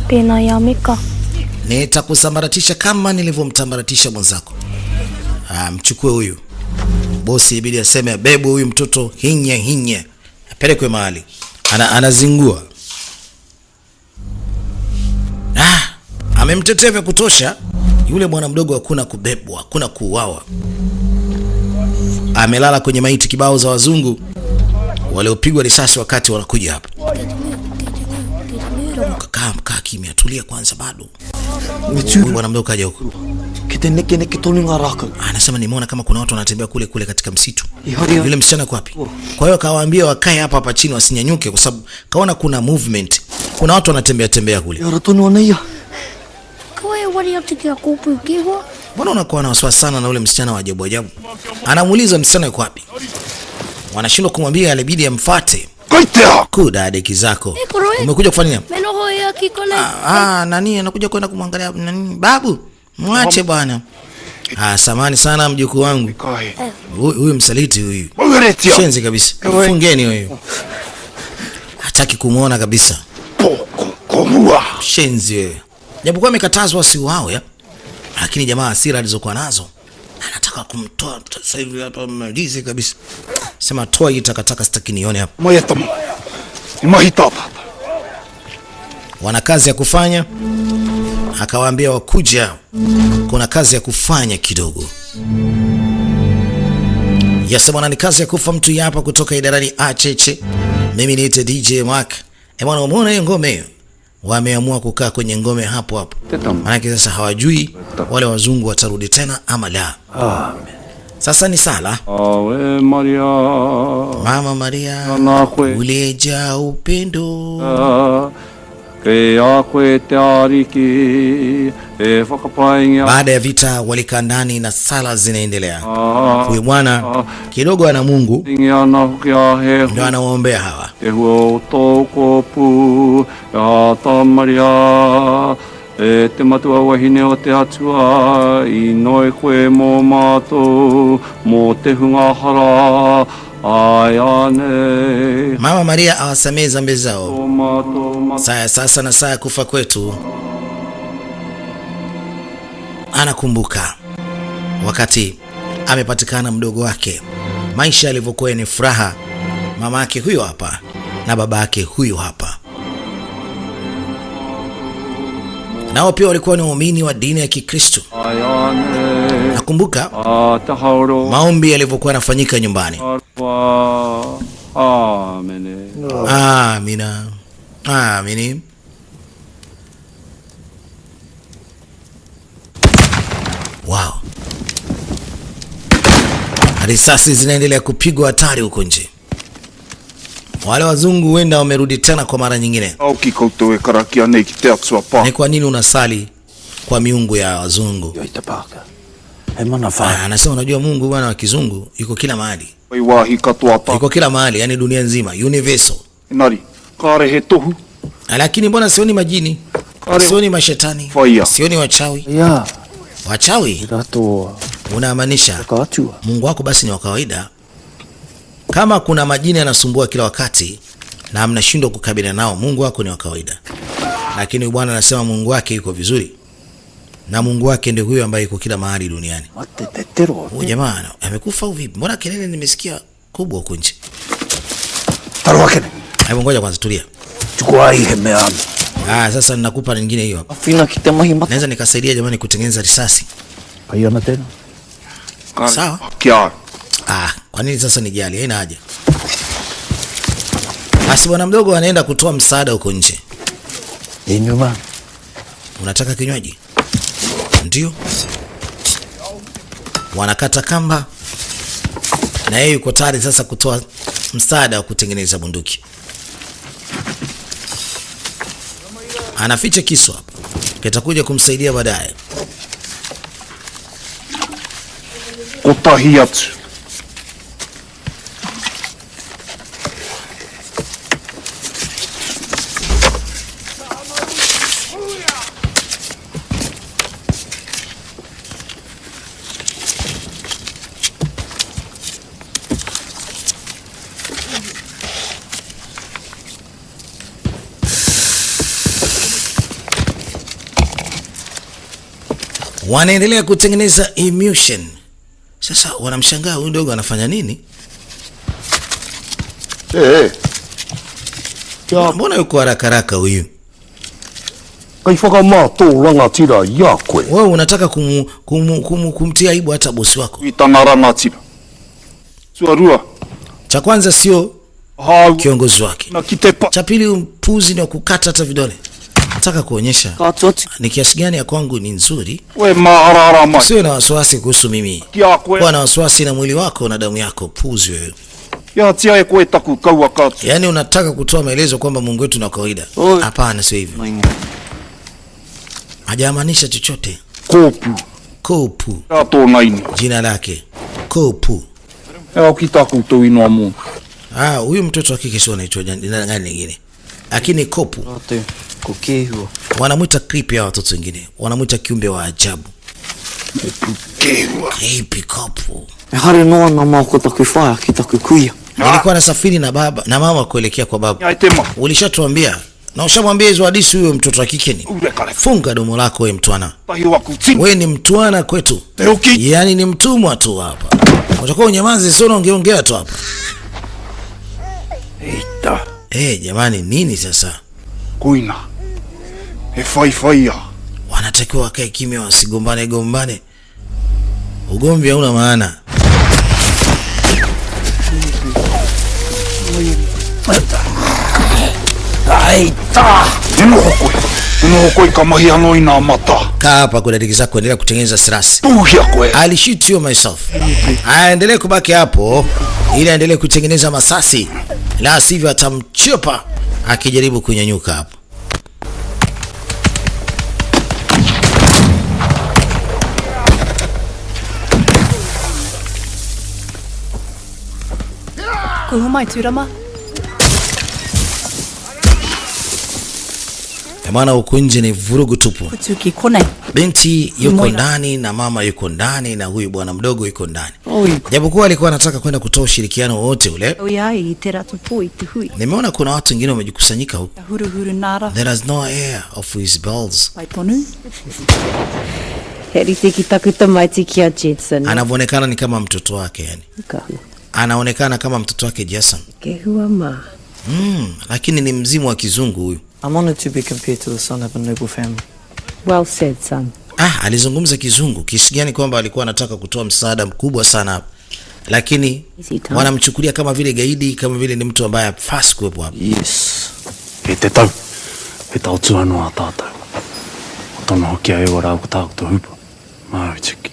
Pena yamika. Nitakusambaratisha kama nilivyomtambaratisha mwenzako. Mchukue huyu. Bosi ibidi aseme bebo huyu mtoto hinye. Apelekwe mahali. Anazingua. Amemtetea vya kutosha. Yule bwana mdogo hakuna kubebwa, hakuna kuuawa. Amelala kwenye maiti kibao za wazungu waliopigwa risasi wakati wanakuja hapa. Kaa kimya, tulia kwanza bado. Bwana mdogo kaja huko. Anasema nimeona kama kuna watu wanatembea kule katika msitu. Yule msichana yuko wapi? Kwa hiyo kawaambia wakae hapa chini wasinyanyuke kwa sababu kaona kuna movement. Kuna watu wanatembea kule. Mbona unakuwa na wasiwasi sana na ule msichana wa ajabu? Anamuuliza msichana yuko wapi? Wanashindwa kumwambia, alibidi amfuate. Kudadeki zako. Umekuja kufanya nini? Nani anakuja kwenda kumwangalia nani? Babu, mwache bwana. Samahani sana mjukuu wangu. Huyu msaliti huyu. Shenzi kabisa. Fungeni huyu. Hataki kumuona kabisa. Shenzi wewe. Japokuwa amekatazwa si wao ya. Lakini jamaa hasira alizokuwa nazo Anataka kumtoa sasa hivi hapa malize kabisa. Sema toa hii takataka sitaki nione hapa. Mayetama. Imahitapa. Wana kazi ya kufanya. Akawaambia wakuja, kuna kazi ya kufanya kidogo. Yes bwana, ni kazi ya kufa mtu hapa kutoka idarani Acheche. Mimi niite DJ Mark. Bwana, umeona hiyo ngome hiyo? Wameamua kukaa kwenye ngome hapo hapo. Maana sasa hawajui wale wazungu watarudi tena ama la. Amen. Sasa ni sala. Ave Maria. Mama Maria, uliyejaa upendo. Baada ya vita walikaa ndani na sala zinaendelea. Huyu bwana kidogo ana Mungu ndio anawaombea hawa. Te matua wahine o te atua inoe koe mo mato mo te hungahara ayane. Mama Maria awasamehe dhambi zao. Saa sasa na saa kufa kwetu. Anakumbuka wakati amepatikana mdogo wake, maisha yalivyokuwa ni furaha. Mama yake huyo hapa na baba yake huyo hapa. Nao pia walikuwa ni waumini wa dini ya Kikristo. Nakumbuka maombi yalivyokuwa yanafanyika nyumbani. Amina. Amini. Wow. Risasi zinaendelea kupigwa hatari huko nje. Wale wazungu wenda wamerudi tena kwa mara nyingine. Ni kwa nini unasali kwa miungu ya wazungu? Anasema unajua Mungu bwana wa kizungu yuko kila mahali. Yuko kila mahali, yani dunia nzima, universal. Lakini mbona sioni majini? Sioni mashetani? Sioni wachawi? Wachawi? Unamaanisha Mungu wako basi ni wa kawaida? Kama kuna majini yanasumbua kila wakati na mnashindwa kukabiliana nao, Mungu wako ni wa kawaida. Lakini Bwana anasema Mungu wake yuko vizuri. Na Mungu wake ndio huyo ambaye yuko kila mahali duniani. Huyu jamaa amekufa au vipi? Mbona kelele nimesikia kubwa huko nje? Hebu ngoja kwanza tulia. Chukua hii hemeana. Sasa ninakupa nyingine hiyo hapa. Afina kitema hima. Naweza nikasaidia jamani kutengeneza risasi. Hayana tena. Sawa? Kwa nini sasa nijali? Haina haja. Basi bwana mdogo anaenda kutoa msaada huko nje. Nyuma. Unataka kinywaji? Ndio. Wanakata kamba. Na yeye yuko tayari sasa kutoa msaada wa kutengeneza bunduki. Anaficha kisu hapa. Kitakuja kumsaidia baadaye. Otahiyatsu. Wanaendelea kutengeneza emulsion. Sasa wanamshangaa huyu ndogo anafanya nini? Mbona yuko haraka huyu? Wewe unataka kumtia aibu hata bosi wako. Cha kwanza sio kiongozi wake. Cha pili mpuzi ni kukata hata vidole. Nataka kuonyesha ni kiasi gani ya kwangu ni nzuri. Sio na wasiwasi kuhusu mimi. Kwa na wasiwasi na mwili wako na damu yako, puzi wewe. Yaani unataka kutoa maelezo kwamba Mungu wetu na kawaida. Hapana, sio hivyo. Hajamaanisha chochote. Kopu. Jina lake. Kopu. Huyu mtoto wa kike sio anaitwa jina gani lingine? Lakini Kopu. Wanamuita creepy ya watoto wengine. Wanamuita kiumbe wa ajabu. Creepy Kopu. Nilikuwa nasafiri na baba na mama kuelekea kwa baba. Ulishatuambia Na ushamwambia hizo hadithi huyo mtoto wa kike ni? Funga domo lako wewe mtwana. Wewe ni mtwana kwetu. Yaani ni mtumwa tu hapa. Utakuwa unyamaze sio ungeongea tu hapa. Jamani nini sasa? Kuina. Fai. Wanatakiwa wakae kimya wasigombane. Ugomvi hauna maana. Kaa hapa kwa dakika zako, endelea kutengeneza stress. I'll shoot you myself. Aendelee kubaki hapo ili aendelee kutengeneza masasi, la sivyo atamchopa akijaribu kunyanyuka hapo. Maana huko nje ni vurugu tupu. Binti yuko ndani na mama yuko ndani na huyu bwana mdogo yuko ndani. Japokuwa alikuwa anataka kwenda kutoa ushirikiano wote ule. Nimeona kuna watu wengine wamejikusanyika huko. There is no air of his bells. Anaonekana ni kama mtoto wake yani. Anaonekana kama mtoto wake Jason. Lakini ni mzimu wa kizungu huyu. I'm honored to be compared to the son of a noble family. Well said, son. Alizungumza kizungu kiasi gani kwamba alikuwa anataka kutoa msaada mkubwa sana hapa. Lakini wanamchukulia kama vile gaidi, kama vile ni mtu ambaye hafasi kuwepo hapa. Yes. Etetau. Etautsuano atata. Otono hokia yora kutakuto hupo. Mauchiki.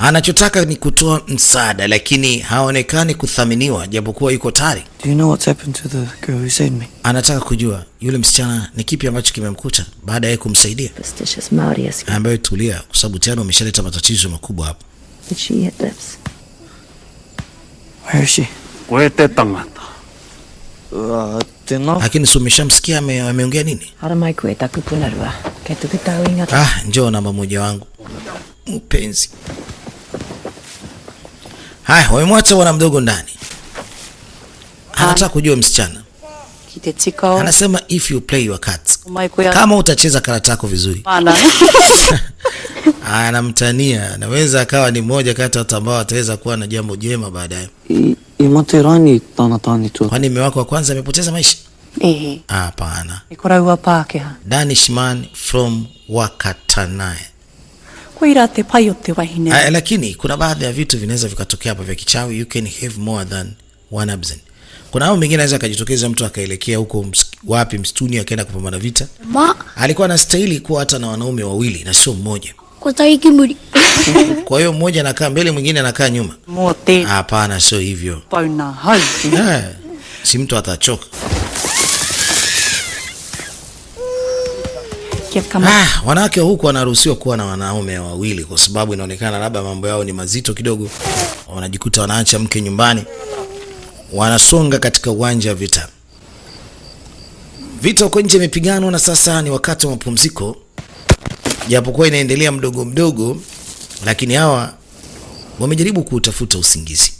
Anachotaka ni kutoa msaada lakini haonekani kuthaminiwa japokuwa yuko tayari. Do you know what's happened to the girl who saved me? Anataka kujua yule msichana ni kipi ambacho kimemkuta baada ya kumsaidia. Ambaye tulia kwa sababu tayari ameshaleta matatizo makubwa hapa. Where is she? Kwete tangata. Lakini sio umeshamsikia ameongea nini? Njoo namba moja wangu. Mpenzi. Haya, wamemwacha bwana mdogo ndani. Anataka kujua msichana. Anasema if you play your cards. Kama utacheza karata yako vizuri. Anamtania, anaweza akawa ni mmoja kati ya watu ambao wataweza kuwa na jambo jema baadaye. Imaterani tanatani tu. Kwani mume wako wa kwanza amepoteza maisha? Hapana. Danishman from Wakatanae. Lakini kuna baadhi ya vitu vinaweza vikatokea hapa vya kichawi. You can have more than one absent. Kuna hao mwingine anaweza kujitokeza mtu akaelekea huko wapi msituni akaenda kupambana vita. Alikuwa anastahili kuwa hata na wanaume wawili na sio mmoja. Kwa hiyo mmoja anakaa mbele mwingine anakaa nyuma. Hapana, sio hivyo. Si mtu atachoka. Wanawake huku wanaruhusiwa kuwa na wanaume wawili kwa sababu inaonekana labda mambo yao ni mazito kidogo. Wanajikuta wanaacha mke nyumbani. Wanasonga katika uwanja wa vita. Vita huko nje imepiganwa na sasa ni wakati wa mapumziko. Japokuwa inaendelea mdogo mdogo, lakini hawa wamejaribu kutafuta usingizi.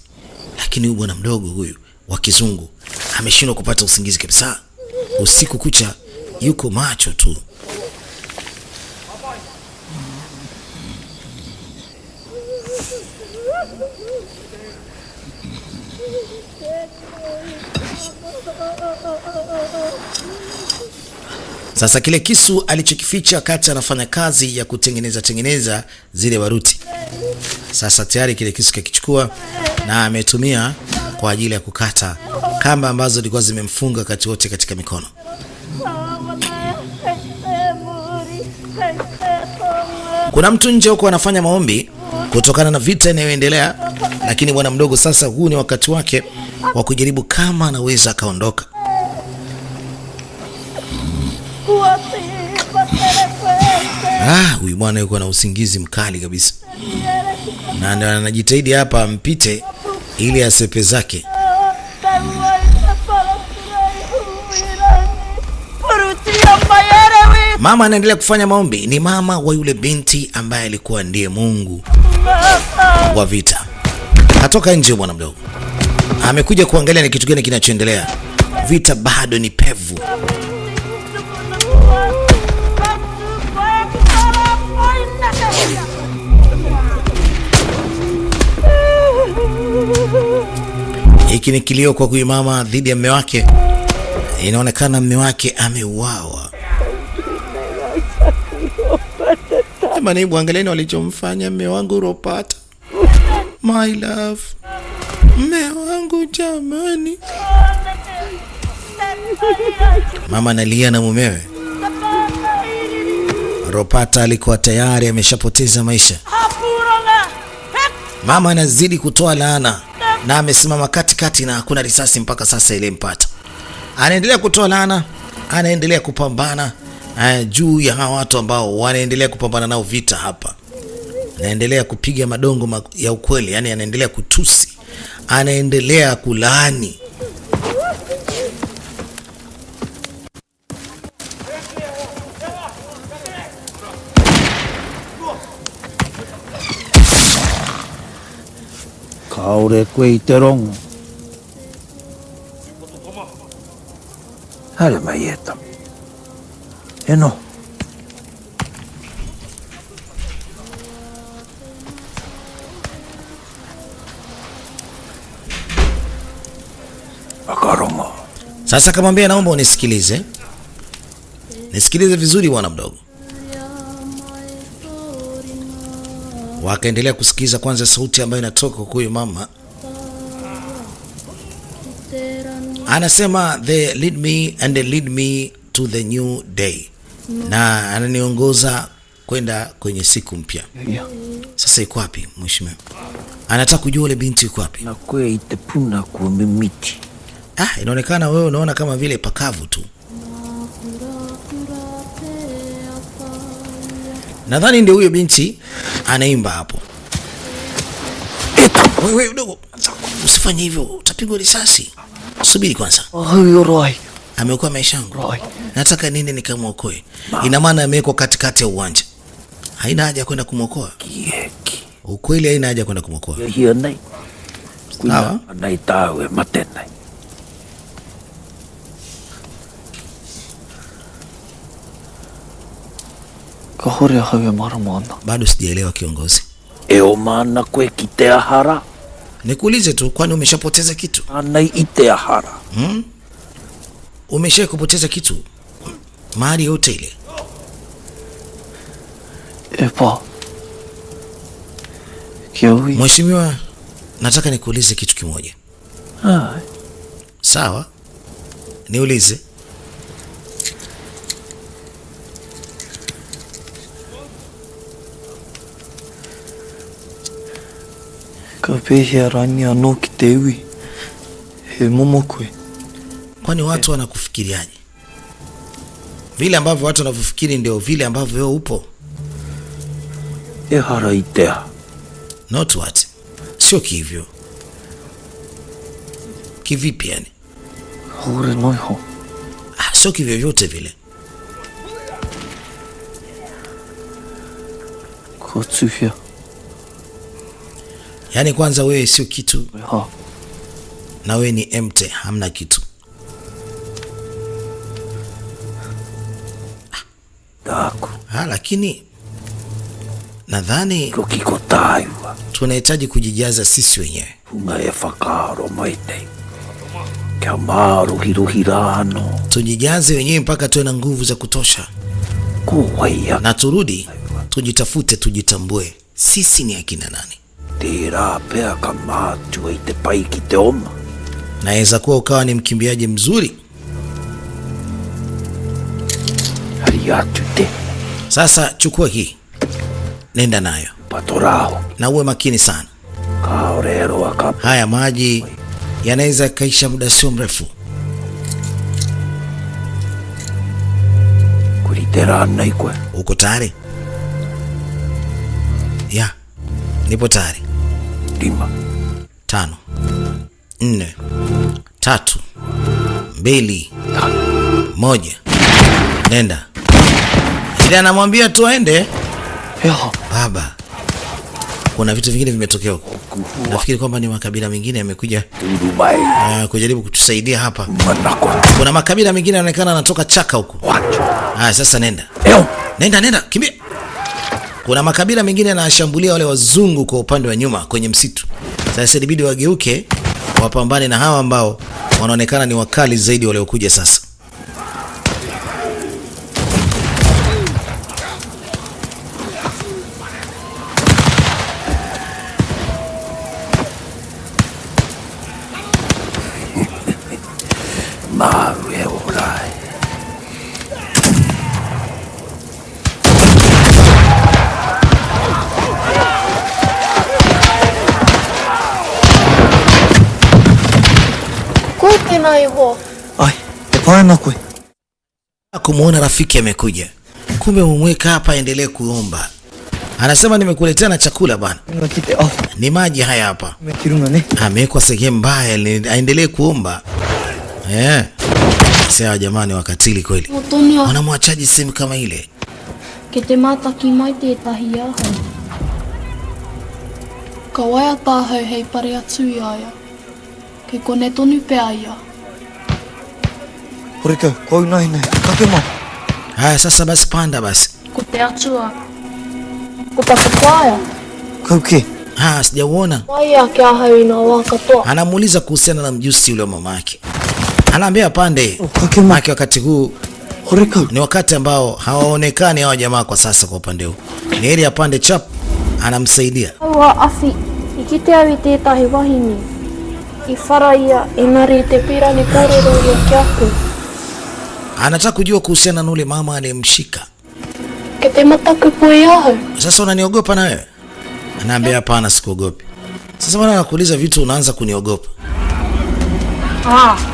Lakini huyu bwana mdogo huyu wa kizungu ameshindwa kupata usingizi kabisa. Usiku kucha yuko macho tu. Sasa kile kisu alichokificha wakati anafanya kazi ya kutengeneza zile baruti. Sasa tayari kile kisu kakichukua na ametumia kwa ajili ya kukata kamba ambazo zilikuwa zimemfunga wakati wote katika mikono. Kuna mtu nje huko anafanya maombi kutokana na vita inayoendelea, lakini bwana mdogo sasa huu ni wakati wake wa kujaribu kama anaweza kaondoka. Huyu bwana yuko na usingizi mkali kabisa. Na anajitahidi hapa ampite ili asepe zake. Mama anaendelea kufanya maombi. Ni mama wa yule binti ambaye alikuwa ndiye Mungu wa vita. Atoka nje bwana mdogo. Amekuja kuangalia ni kitu gani kinachoendelea. Vita bado ni pevu. Hiki ni kilio kwa huyu mama dhidi ya mume wake. Inaonekana mume wake ameuawa. Jamani, angalieni walichomfanya mume wangu Ropata. My love. Mume wangu jamani. Mama analia na mumewe. Ropata alikuwa tayari ameshapoteza maisha. Mama anazidi kutoa laana na amesimama katikati na hakuna risasi mpaka sasa ile mpata. Anaendelea kutoa laana, anaendelea kupambana juu ya hawa watu ambao wanaendelea kupambana nao vita hapa. Anaendelea kupiga madongo ya ukweli, yani anaendelea kutusi, anaendelea kulaani. Kaore kwe iterongo. Hale mayeta. Eno. Akarongo. Sasa kamwambia naomba unisikilize. Nisikilize vizuri bwana mdogo. Wakaendelea kusikiza kwanza sauti ambayo inatoka kwa huyo mama. Anasema they lead me and they lead me to the new day. Na ananiongoza kwenda kwenye siku mpya. Sasa iko wapi mheshimiwa? Anataka kujua ile binti iko wapi. Na kwe itepuna kuombe miti. Inaonekana wewe unaona kama vile pakavu tu. Nadhani ndio huyo binti anaimba hapo. Wewe udogo, usifanye hivyo, utapigwa risasi. Subiri kwanza. Ameokoa maisha yangu. Nataka nini nikamwokoe? Ina maana amewekwa katikati ya uwanja. Haina haja kwenda kumwokoa. Ukweli haina haja kwenda kumwokoa. Sawa? Naitawe matenda. Kahore hawe maramana. Bado sijaelewa kiongozi. Eo maana kwe kitea hara. Nikuulize tu, kwani umeshapoteza kitu? Anai itea hara. Umesha kupoteza kitu? Mali yote ile. Epa. Kiawi. Mheshimiwa, nataka nikuulize kitu kimoja. Sawa? Niulize. Kapehi arani ano kitewi. He momokwe. Kwani watu wanakufikiriaje? Vile ambavyo watu wanavyofikiri ndio vile ambavyo wewe upo. Hara itea. Not what? Sio kivyo. Kivipi yani? Hore noiho. Sio kivyo vyote vile. Kotsufia. Yani kwanza wewe sio kitu. Na wewe ni empty, hamna kitu. Lakini nadhani tunahitaji kujijaza sisi wenyewe. Tujijaze wenyewe mpaka tuwe na nguvu za kutosha. Na turudi, tujitafute, tujitambue. Sisi ni akina nani? Naweza kuwa ukawa ni mkimbiaji mzuri. Sasa chukua hii. Nenda nayo. Na uwe makini sana. Haya maji yanaweza kaisha muda sio mrefu. Uko tayari? Ya. Nipo tayari. 5 4 3 2 1. Nenda. Ile anamwambia tu aende. Baba. Kuna vitu vingine vimetokea huko. Nafikiri kwamba ni makabila mengine yamekuja kujaribu kutusaidia hapa. Kuna makabila mengine yanaonekana yanatoka Chaka huko. Sasa nenda. Nenda, kimbia. Kuna makabila mengine yanashambulia wale wazungu kwa upande wa nyuma kwenye msitu. Sasa ilibidi wageuke wapambane na hawa ambao wanaonekana ni wakali zaidi waliokuja sasa. Mawe orai. Koe nai ho. Ai, te paena koe. Kumuona rafiki amekuja. Kumbe umemweka hapa endelee kuomba. Anasema nimekuletea na chakula bana. Ni maji haya hapa. Amewekwa sehemu mbaya aendelee kuomba. Sasa jamani wakatili kweli. Wanamwachaji sehemu kama ile. Kete mata ki mai te tahi aha. Ka waia tāhau hei pare atu i aia. Ke kone tonu pe aia. Horika, kau nai nei, kake mai. Haya sasa basi panda basi. Ko te atua. Ko pasakwaya. Kau ke? Sijauona. Waia ke ahau ina wakatoa. Anamuuliza kuhusiana na mjusi yule wa mamake. Anaambia pande. Maki wakati huu Horika ni wakati ambao hawaonekani hawa jamaa kwa sasa kwa upande huu. Ni heri apande chap anamsaidia. Wa afi. Ikite awi te tahi wahini. I wharaia inari te pira ni kōrero ya kiaku. Anataka kujua kuhusiana na ule mama aliyemshika. Ke te mataku koe ahau. Sasa unaniogopa na wewe? Anaambia hapana sikuogopi. Sasa bwana nakuuliza vitu unaanza kuniogopa.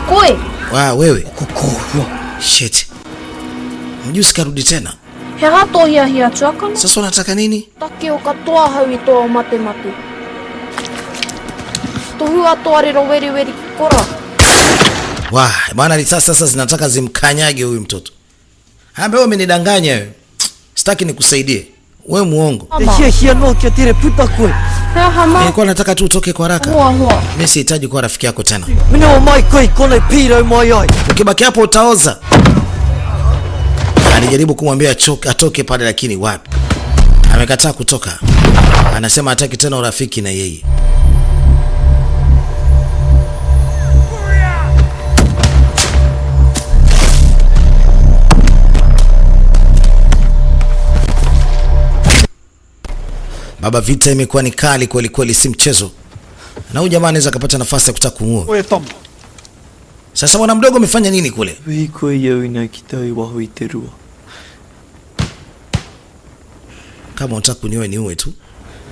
Koe. Wewe. kukohua. Shit. Mjusi karudi tena. He rato hia tuakana. Sasa unataka nini? Taki o katoa hau I toa mate mate. Tohu atoare ro weri weri kora. Bwana risasi sasa zinataka zimkanyage huyu mtoto. Wewe umenidanganya wewe. Sitaki nikusaidie. Wewe muongo. Hia no kia tire puta koe. Nilikuwa nataka tu utoke kwa haraka. Hua. Mimi sihitaji kuwa rafiki yako tena. Mine o mai koe kone pira mai ai. Ukibaki hapo utaoza. Alijaribu kumwambia atoke pale lakini wapi? Amekataa kutoka. Anasema hataki tena urafiki na yeye. Baba vita imekuwa ni kali kweli kweli si mchezo. Na huyu jamaa anaweza kupata nafasi ya kutaka kumuua. Sasa mwana mdogo umefanya nini kule? Wei koe yau ina kitai waho I te rua. Kama unataka kuniua niue tu.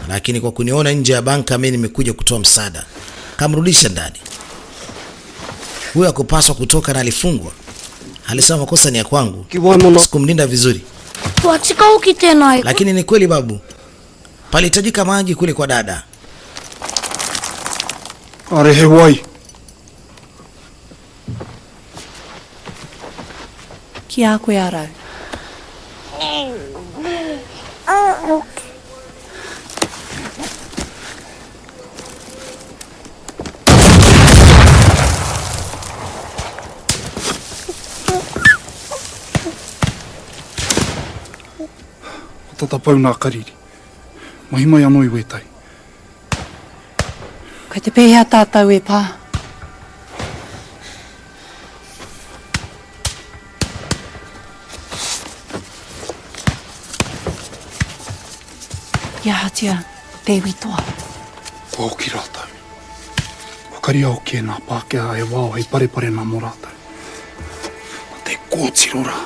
Lakini kwa kuniona nje ya banka mimi nimekuja kutoa msaada. Kamrudisha ndani. Huyu hakupaswa kutoka na alifungwa. Alisema makosa ni ya kwangu. Sikumlinda vizuri. Tuachika ukite nai. Lakini ni kweli babu. Palihitajika maji kule kwa dada. Are hewai. Kia koe arau. Tatapau nā kariri. Mahimai anō I wetai. Kei te pēhea tātou e pā. Ia hatia, te witoa. Wau ki rātou. Wakaria o kia nā Pākehā e wao hei parepare nā mō rātou. Te kōtirora.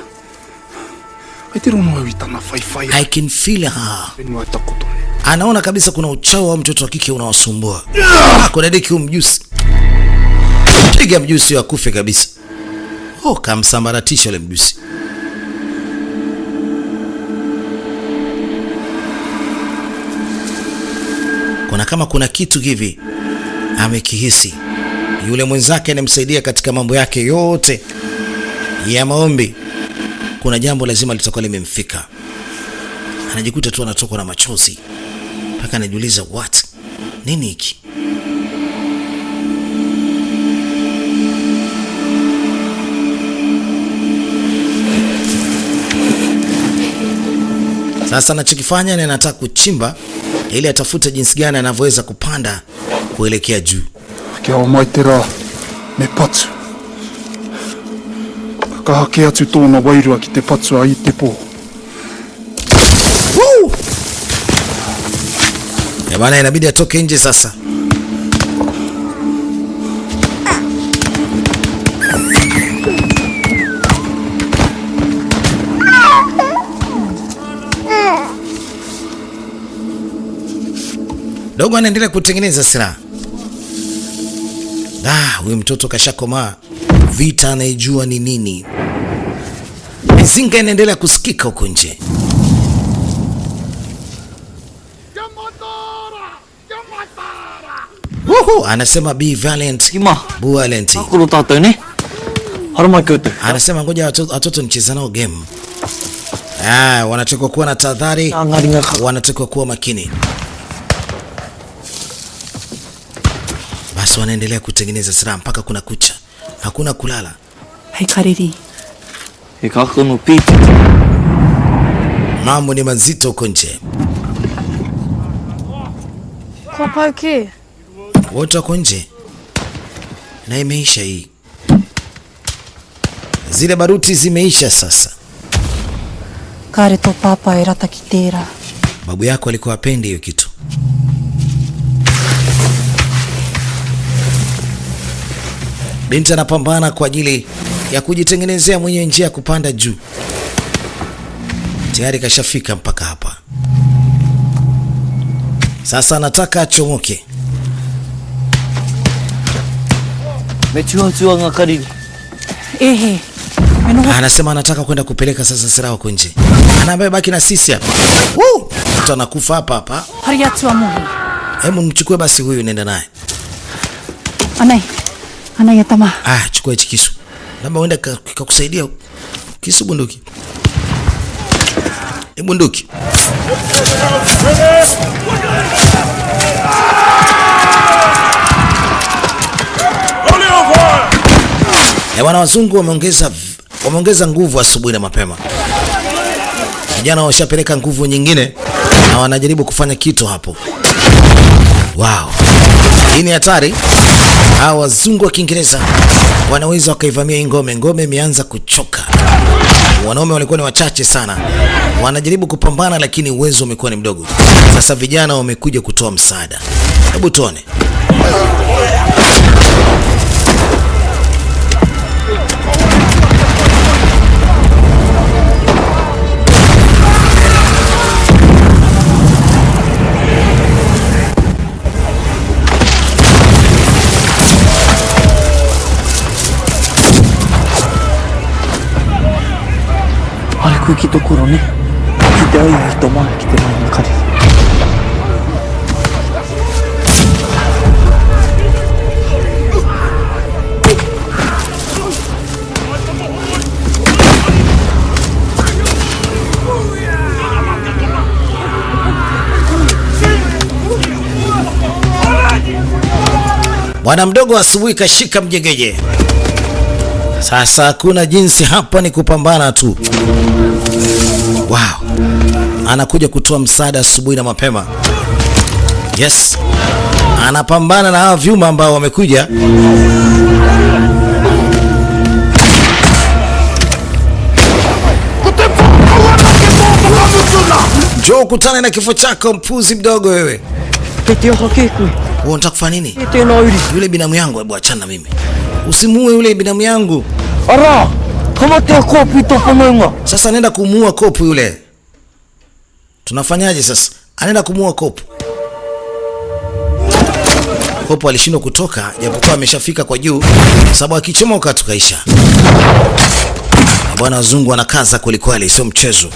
Ai te rono au I tana whaiwhai. I can feel her. Wenua e takotore. Anaona kabisa kuna uchawi wa mtoto wa kike unaosumbua. Kuna deki mjusi. Piga mjusi wa kufe kabisa. Kamsambaratisha yule mjusi. Kama kuna kitu hivi amekihisi. Yule mwenzake anamsaidia katika mambo yake yote ya maombi. Kuna jambo lazima litakuwa limemfika. Anajikuta tu anatokwa na machozi. Mpaka anajiuliza what? Nini hiki? Sasa anachokifanya ni anataka kuchimba ili atafute jinsi gani anavyoweza kupanda kuelekea juu. Kia o mai te rā, me patu. Ka hake atu tōna wairua ki te patua i te pō. Bwana, inabidi atoke nje sasa. Dogo anaendelea kutengeneza silaha. Huyu mtoto kashakomaa. Vita anaijua ni nini. Mizinga inaendelea kusikika huko nje. Anasema be valiant. Valiant. Anasema ngoja watoto nicheza nao game. Wanatakiwa kuwa na tahadhari. Wanatakiwa kuwa makini. Basi wanaendelea kutengeneza silaha mpaka kuna kucha. Hakuna kulala. Haikariri. Mambo ni mazito huko nje. Kwa pauke. Wote wako nje. Na imeisha hii. Zile baruti zimeisha sasa. Kare to papa eratakitera. Babu yako alikuwa hapendi hiyo kitu. Binti anapambana kwa ajili ya kujitengenezea mwenyewe njia ya kupanda juu. Tayari kashafika mpaka hapa. Sasa anataka achomoke. Anasema anataka kwenda kupeleka sasa silaha huko nje. Anaambia baki na sisi hapa. Mtu anakufa hapa hapa. Hebu mchukue basi huyu nenda naye. Anai tama. Chukua hichi kisu. Labda uende kakusaidia. Kisu bunduki. Ni bunduki. Wana wazungu wameongeza nguvu asubuhi na mapema. Vijana washapeleka nguvu nyingine na wanajaribu kufanya kitu hapo. Wow. Hii ni hatari. Hawa wazungu wa Kiingereza wanaweza wakaivamia hii ngome. Ngome imeanza kuchoka. Wanaume walikuwa ni wachache sana. Wanajaribu kupambana lakini uwezo umekuwa ni mdogo. Sasa vijana wamekuja kutoa msaada. Hebu tuone. Bwana mdogo asubuhi kashika mjegeje. Sasa hakuna jinsi, hapa ni kupambana tu. Wow. Anakuja kutoa msaada asubuhi na mapema. Yes. Anapambana na hawa vyuma ambao wamekuja. Njoo kutane na kifo chako mpuzi mdogo wewe. Unataka kufanya nini? Yule binamu yangu, hebu achana na mimi. Usimuue yule binamu yangu. Sasa nenda kumuua kopu yule. Tunafanyaje sasa? Anaenda kumuua kopu. Kopu alishindwa kutoka japokuwa ameshafika kwa juu, sababu akichomoka tukaisha. Bwana wazungu wanakaza kweli, sio mchezo.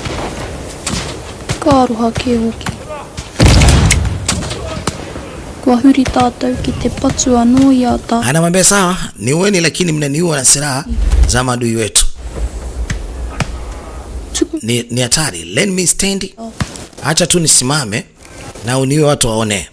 Anamwambia sawa, niueni lakini mnaniua na silaha za maadui wetu. Ni hatari. Let me stand. Acha tu nisimame na uniwe watu waone.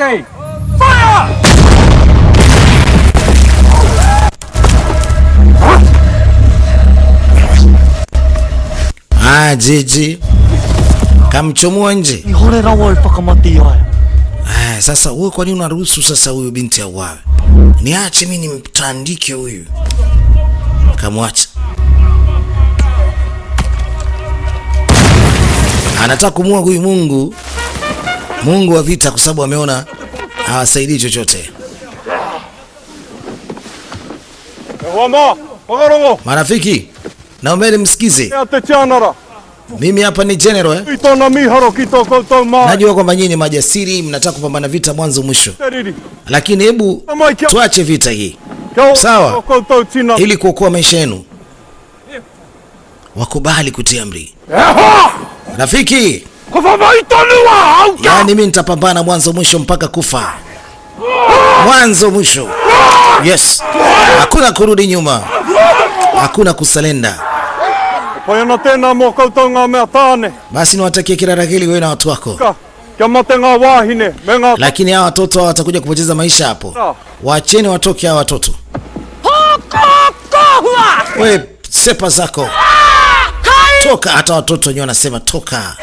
Okay. Fire! Jiji kamchomoa nje. Ihorera wal pakamati haya. Sasa wewe kwa nini unaruhusu sasa huyu binti auawe? Niache mimi nimtandike huyu. Kamwacha. Anataka kumuua huyu Mungu wa vita kwa sababu ameona hawasaidii chochote. Marafiki, naombeni msikize. Mimi hapa ni general Najua kwamba nyinyi majasiri mnataka kupambana vita mwanzo mwisho. Lakini hebu tuache vita hii. Sawa? Ili kuokoa maisha yenu. Wakubali kutii amri. Rafiki. Yaani mimi nitapambana mwanzo mwisho mpaka kufa. Mwanzo mwisho. Yes. Hakuna kurudi nyuma. Hakuna kusalenda. Basi niwatakie kila la heri wewe na watu wako. Lakini hawa watoto watakuja kupoteza maisha hapo. Waacheni watoke hawa watoto. Wewe sepa zako. Toka, hata watoto wenyewe wanasema toka.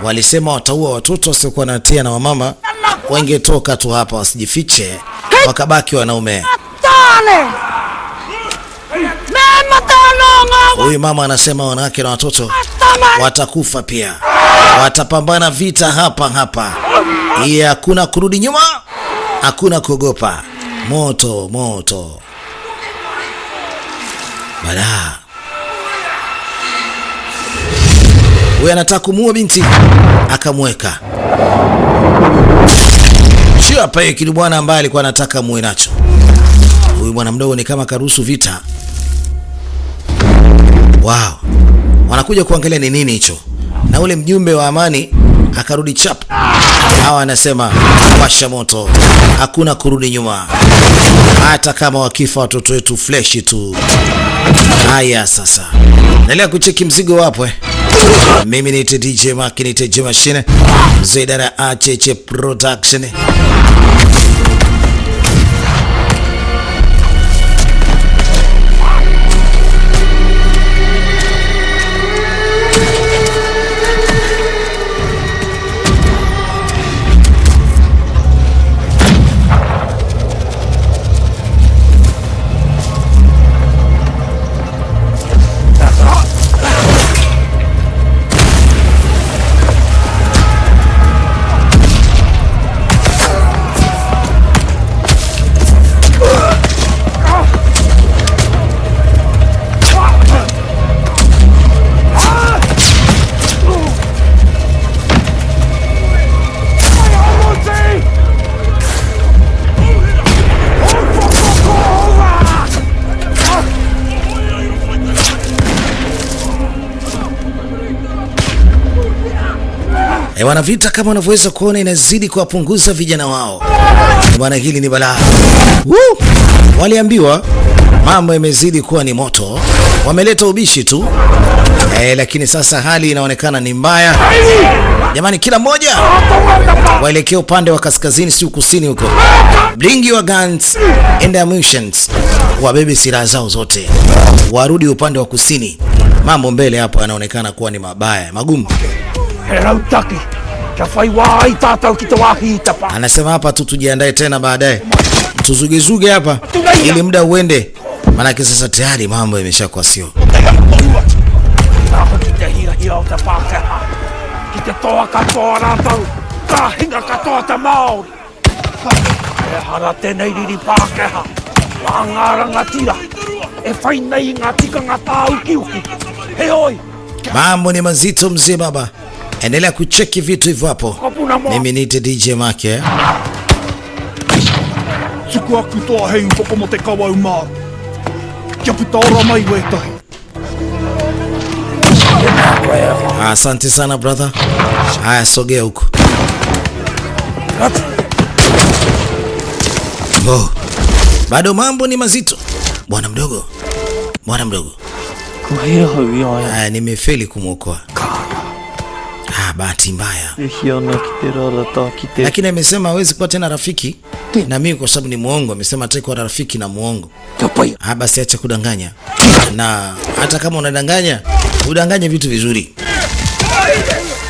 Walisema wataua watoto wasiokuwa na hatia na wamama. Wangetoka tu hapa wasijifiche, wakabaki wanaume. Huyu mama anasema wanawake na watoto watakufa pia. Watapambana vita hapa. Hii hakuna kurudi nyuma. Hakuna kuogopa. Moto. Bala. Huyu anataka kumuua binti, akamweka. Sio hapa yeye kile bwana ambaye alikuwa anataka muwe nacho. Huyu bwana mdogo ni kama karuhusu vita. Wow. Wanakuja kuangalia ni nini hicho. Na ule mjumbe wa amani akarudi chap. Hawa anasema washa moto. Hakuna kurudi nyuma. Hata kama wakifa watoto wetu flesh tu. Haya sasa. Naendelea kucheki mzigo wapo Mimi ni DJ Mark, ni DJ Machine. Mzee idara ACC Production. Wanavita kama unavyoweza kuona inazidi kuwapunguza vijana wao. Bwana hili ni balaa. Waliambiwa mambo yamezidi kuwa ni moto. Wameleta ubishi tu. Lakini sasa hali inaonekana ni mbaya. Jamani, kila mmoja waelekea upande wa kaskazini, si kusini huko. Bring your guns and ammunitions. Wabebe silaha zao zote. Warudi upande wa kusini. Mambo mbele hapo yanaonekana kuwa ni mabaya, magumu. Anasema hapa tu tujiandae tena baadaye. Tuzugezuge hapa ili muda uende. Maana sasa tayari mambo yameshakuwa sio. Mambo ni mazito mzee baba. Endelea kucheki vitu hivyo hapo. Mimi ni DJ Mark. Asante sana brother. Haya, sogea huko. Bado mambo ni mazito. Bwana mdogo. Nimefeli kumwokoa. bahati mbaya. Lakini Lakini amesema hawezi kuwa tena rafiki na mimi kwa sababu ni muongo. Amesema hataki kuwa rafiki na muongo. Basi acha kudanganya. Na hata kama unadanganya, udanganye vitu vizuri.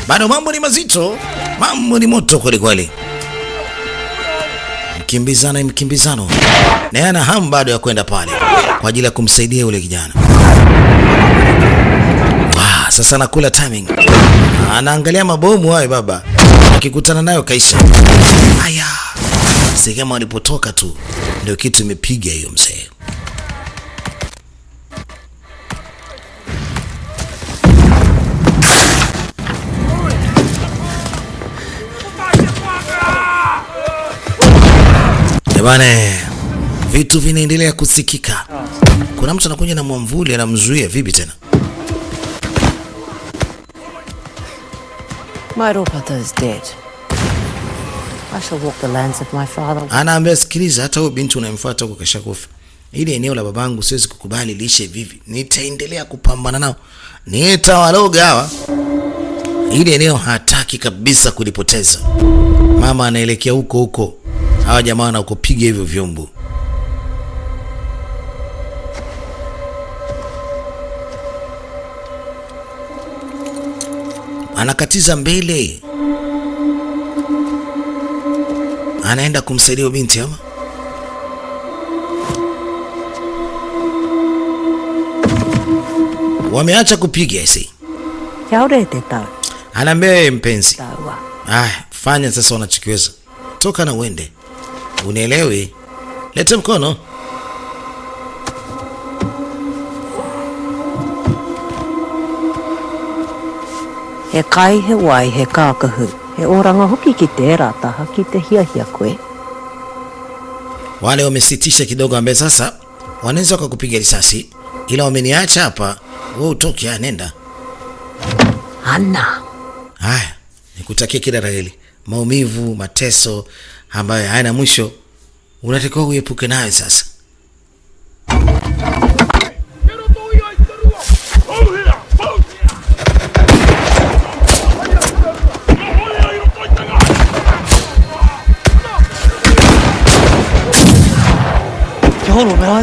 Bado mambo ni mazito, mambo ni moto kweli kweli. Mkimbizano. Na yana hamu bado ya kwenda pale kwa ajili ya kumsaidia yule kijana. Sasa nakula timing. Anaangalia mabomu hayo baba. Akikutana nayo kaisha. Haya. Sema walipotoka tu ndio kitu imepiga hiyo mzee. Bwana, vitu vinaendelea kusikika. Kuna mtu anakuja na mwamvuli anamzuia vipi tena? My father is dead. I shall walk the lands of my father. Anaambia sikiliza, hata huyo binti unayemfuata huko kashakufa. Ile eneo la babangu siwezi kukubali lishe vivi. Nitaendelea kupambana nao. Nitawaloga hawa. Ile eneo hataki kabisa kulipoteza. Mama anaelekea huko. Hawa jamaa wanakupiga hivyo vyombo. Anakatiza mbele. Anaenda kumsaidia binti ama? Wameacha kupiga esi. Anaambia mpenzi. Fanya sasa unachokiweza. Toka na uende. Unielewi? Lete mkono. He kai he wai he kākahu. He oranga hoki ki te rataha ki te hiahia koe. Wale wamesitisha kidogo ambaye sasa wanaweza kukupiga risasi ila wameniacha hapa. Wewe utoke nenda. Anna. Haya, nikutakia kila la heri. Maumivu, mateso ambayo hayana mwisho unatakiwa uepuke nayo sasa.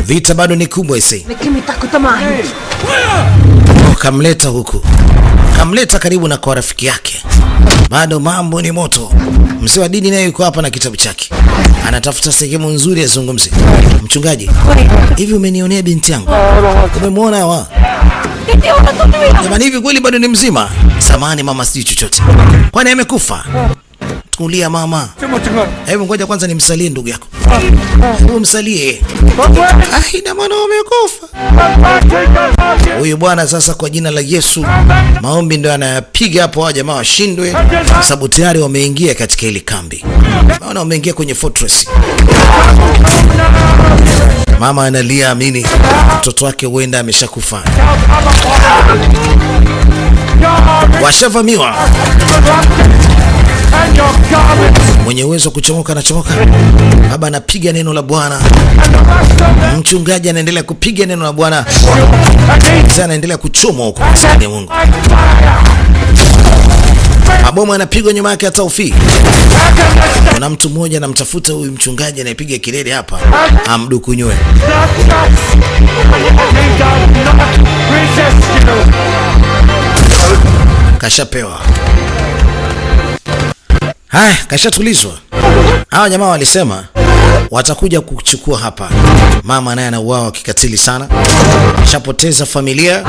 Vita bado ni kubwa isi. Kamleta huku. Kamleta karibu na kwa rafiki yake. Bado mambo ni moto. Mzee wa dini naye yuko hapa na kitabu chake. Anatafuta sehemu nzuri ya zungumze. Mchungaji, hivi umenionea binti yangu? Umemwona hawa? Jamani, hivi kweli bado ni mzima? Samahani mama, sijui chochote. Kwani amekufa? Tulia mama. Hebu ngoja kwanza nimsalie ndugu yako. Hebu msalie. Ina maana umekufa. Huyu bwana sasa kwa jina la Yesu, maombi ndio anayapiga hapo wa jamaa washindwe, sababu tayari wameingia katika ile kambi. Naona wameingia kwenye fortress. Mama analia, amini mtoto wake huenda ameshakufa. Washavamiwa. Mwenye uwezo kuchomoka na chomoka. Baba anapiga neno la Bwana. Mchungaji anaendelea kupiga neno la Bwana. Sasa anaendelea kuchoma huko kwa Mungu. Mabomu yanapigwa nyuma yake hata ufi. Kuna mtu mmoja anamtafuta huyu mchungaji anayepiga kelele hapa. Amdukunywe. Kashapewa. Haya, kashatulizwa. Hawa jamaa walisema watakuja kuchukua hapa. Mama naye anauawa kikatili sana. Shapoteza familia,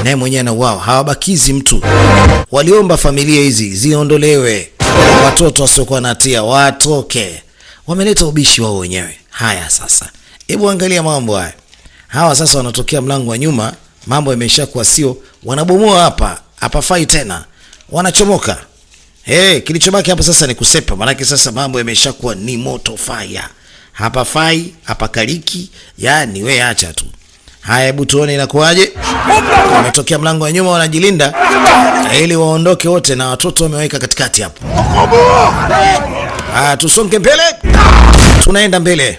naye mwenyewe anauawa. Hawabakizi mtu. Waliomba familia hizi ziondolewe. Watoto wasiokuwa na hatia watoke. Wameleta ubishi wao wenyewe. Haya sasa. Hebu angalia mambo haya. Hawa sasa wanatokea mlango wa nyuma, mambo yameshakuwa sio, wanabomoa hapa. Hapafai tena. Wanachomoka. Kilichobaki hapa sasa ni kusepa, maana sasa mambo yameshakuwa ni moto fire. Hapa fai, hapa kaliki, yani we acha tu. Haya, hebu tuone inakuaje. Wametokea mlango wa nyuma wanajilinda ili waondoke wote na watoto wameweka katikati hapo. Tusonge mbele. Tunaenda mbele.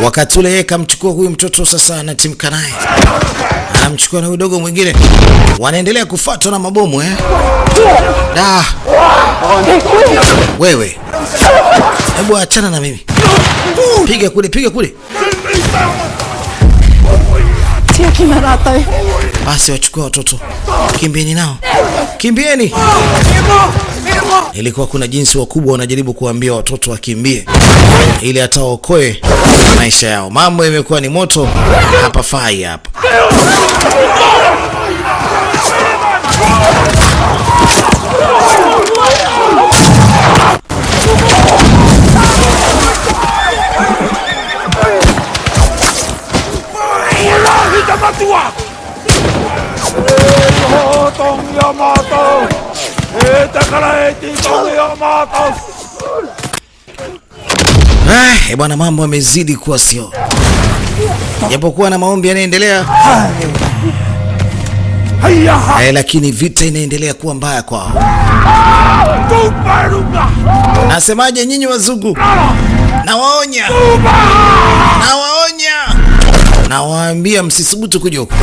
Wakati ule yeye kamchukua huyu mtoto, sasa anatimka naye, anamchukua na huyu dogo mwingine, wanaendelea kufuatwa na mabomu Da. Wewe hebu achana na mimi, piga kule, piga kule. Basi wachukua watoto, kimbieni nao, kimbieni. Ilikuwa kuna jinsi wakubwa wanajaribu kuambia watoto wakimbie ili hata waokoe maisha yao. Mambo yamekuwa ni moto hapa, fai hapa. Bwana, mambo yamezidi kuwa sio. Japokuwa na maombi yanaendelea, lakini vita inaendelea kuwa mbaya kwao. Nasemaje nyinyi wazungu? Nawaonya. Nawaambia msisubutu kuja huko.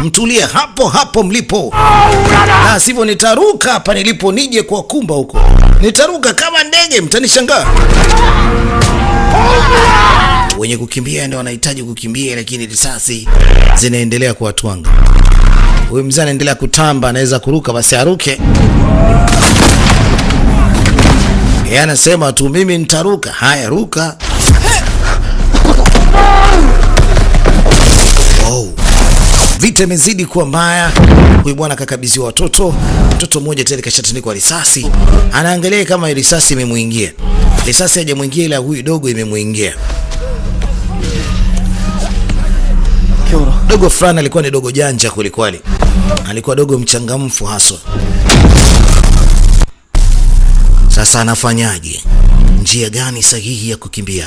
Mtulie hapo hapo mlipo. Na sivyo nitaruka hapa nilipo nije kwa kumba huko. Nitaruka kama ndege, mtanishangaa. Wenye kukimbia ndio wanahitaji kukimbia, lakini risasi zinaendelea kuwatwanga. Huyu mzee anaendelea kutamba, anaweza kuruka basi aruke. Yeye anasema tu mimi nitaruka. Haya, ruka. Vita imezidi kuwa mbaya. Huyu bwana kakabidhiwa watoto. Mtoto mmoja tayari kashatandikwa risasi. Anaangalia kama risasi imemuingia. Risasi haijamuingia, ila huyu dogo imemuingia. Dogo fulani alikuwa ni dogo janja kulikwali. Alikuwa dogo mchangamfu haswa. Sasa anafanyaje? Njia gani sahihi ya kukimbia?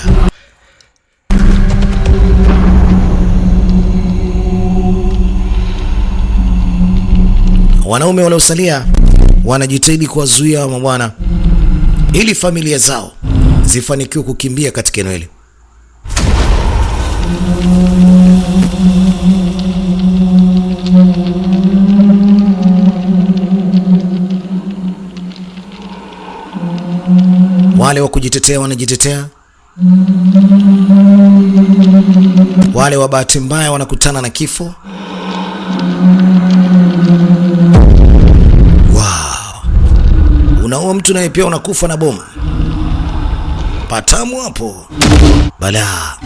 Wanaume waliosalia wanajitahidi kuwazuia mabwana ili familia zao zifanikiwe kukimbia katika eneo hili. Wale wa kujitetea wanajitetea. Wale wa bahati mbaya wanakutana na kifo. Unaua mtu naye pia unakufa na bomu. Patamu hapo. Bala.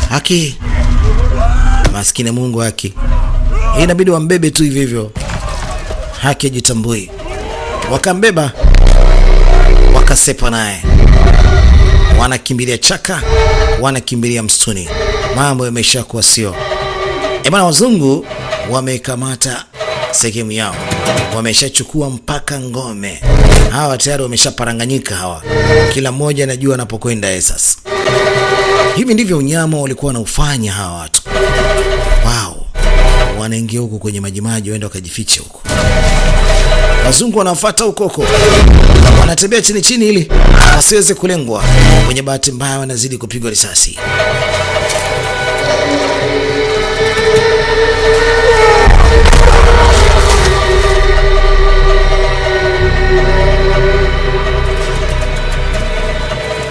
Haki. Maskini Mungu haki. Inabidi wambebe tu hivi hivyo. Haki jitambui. Wakambeba. Wakasepa naye. Wanakimbilia chaka, wanakimbilia msituni. Mambo yameshakuwa sio. Bwana, wazungu wamekamata sehemu yao. Wameshachukua mpaka ngome. Hawa tayari wameshaparanganyika hawa. Kila mmoja anajua anapokwenda sasa. Hivi ndivyo unyama walikuwa wanaufanya hawa watu. Wao wanaingia huko kwenye majimaji, waenda wakajifiche huko. Wazungu wanafuata huko. Wanatembea chini chini ili wasiweze kulengwa. Kwenye bahati mbaya wanazidi kupigwa risasi.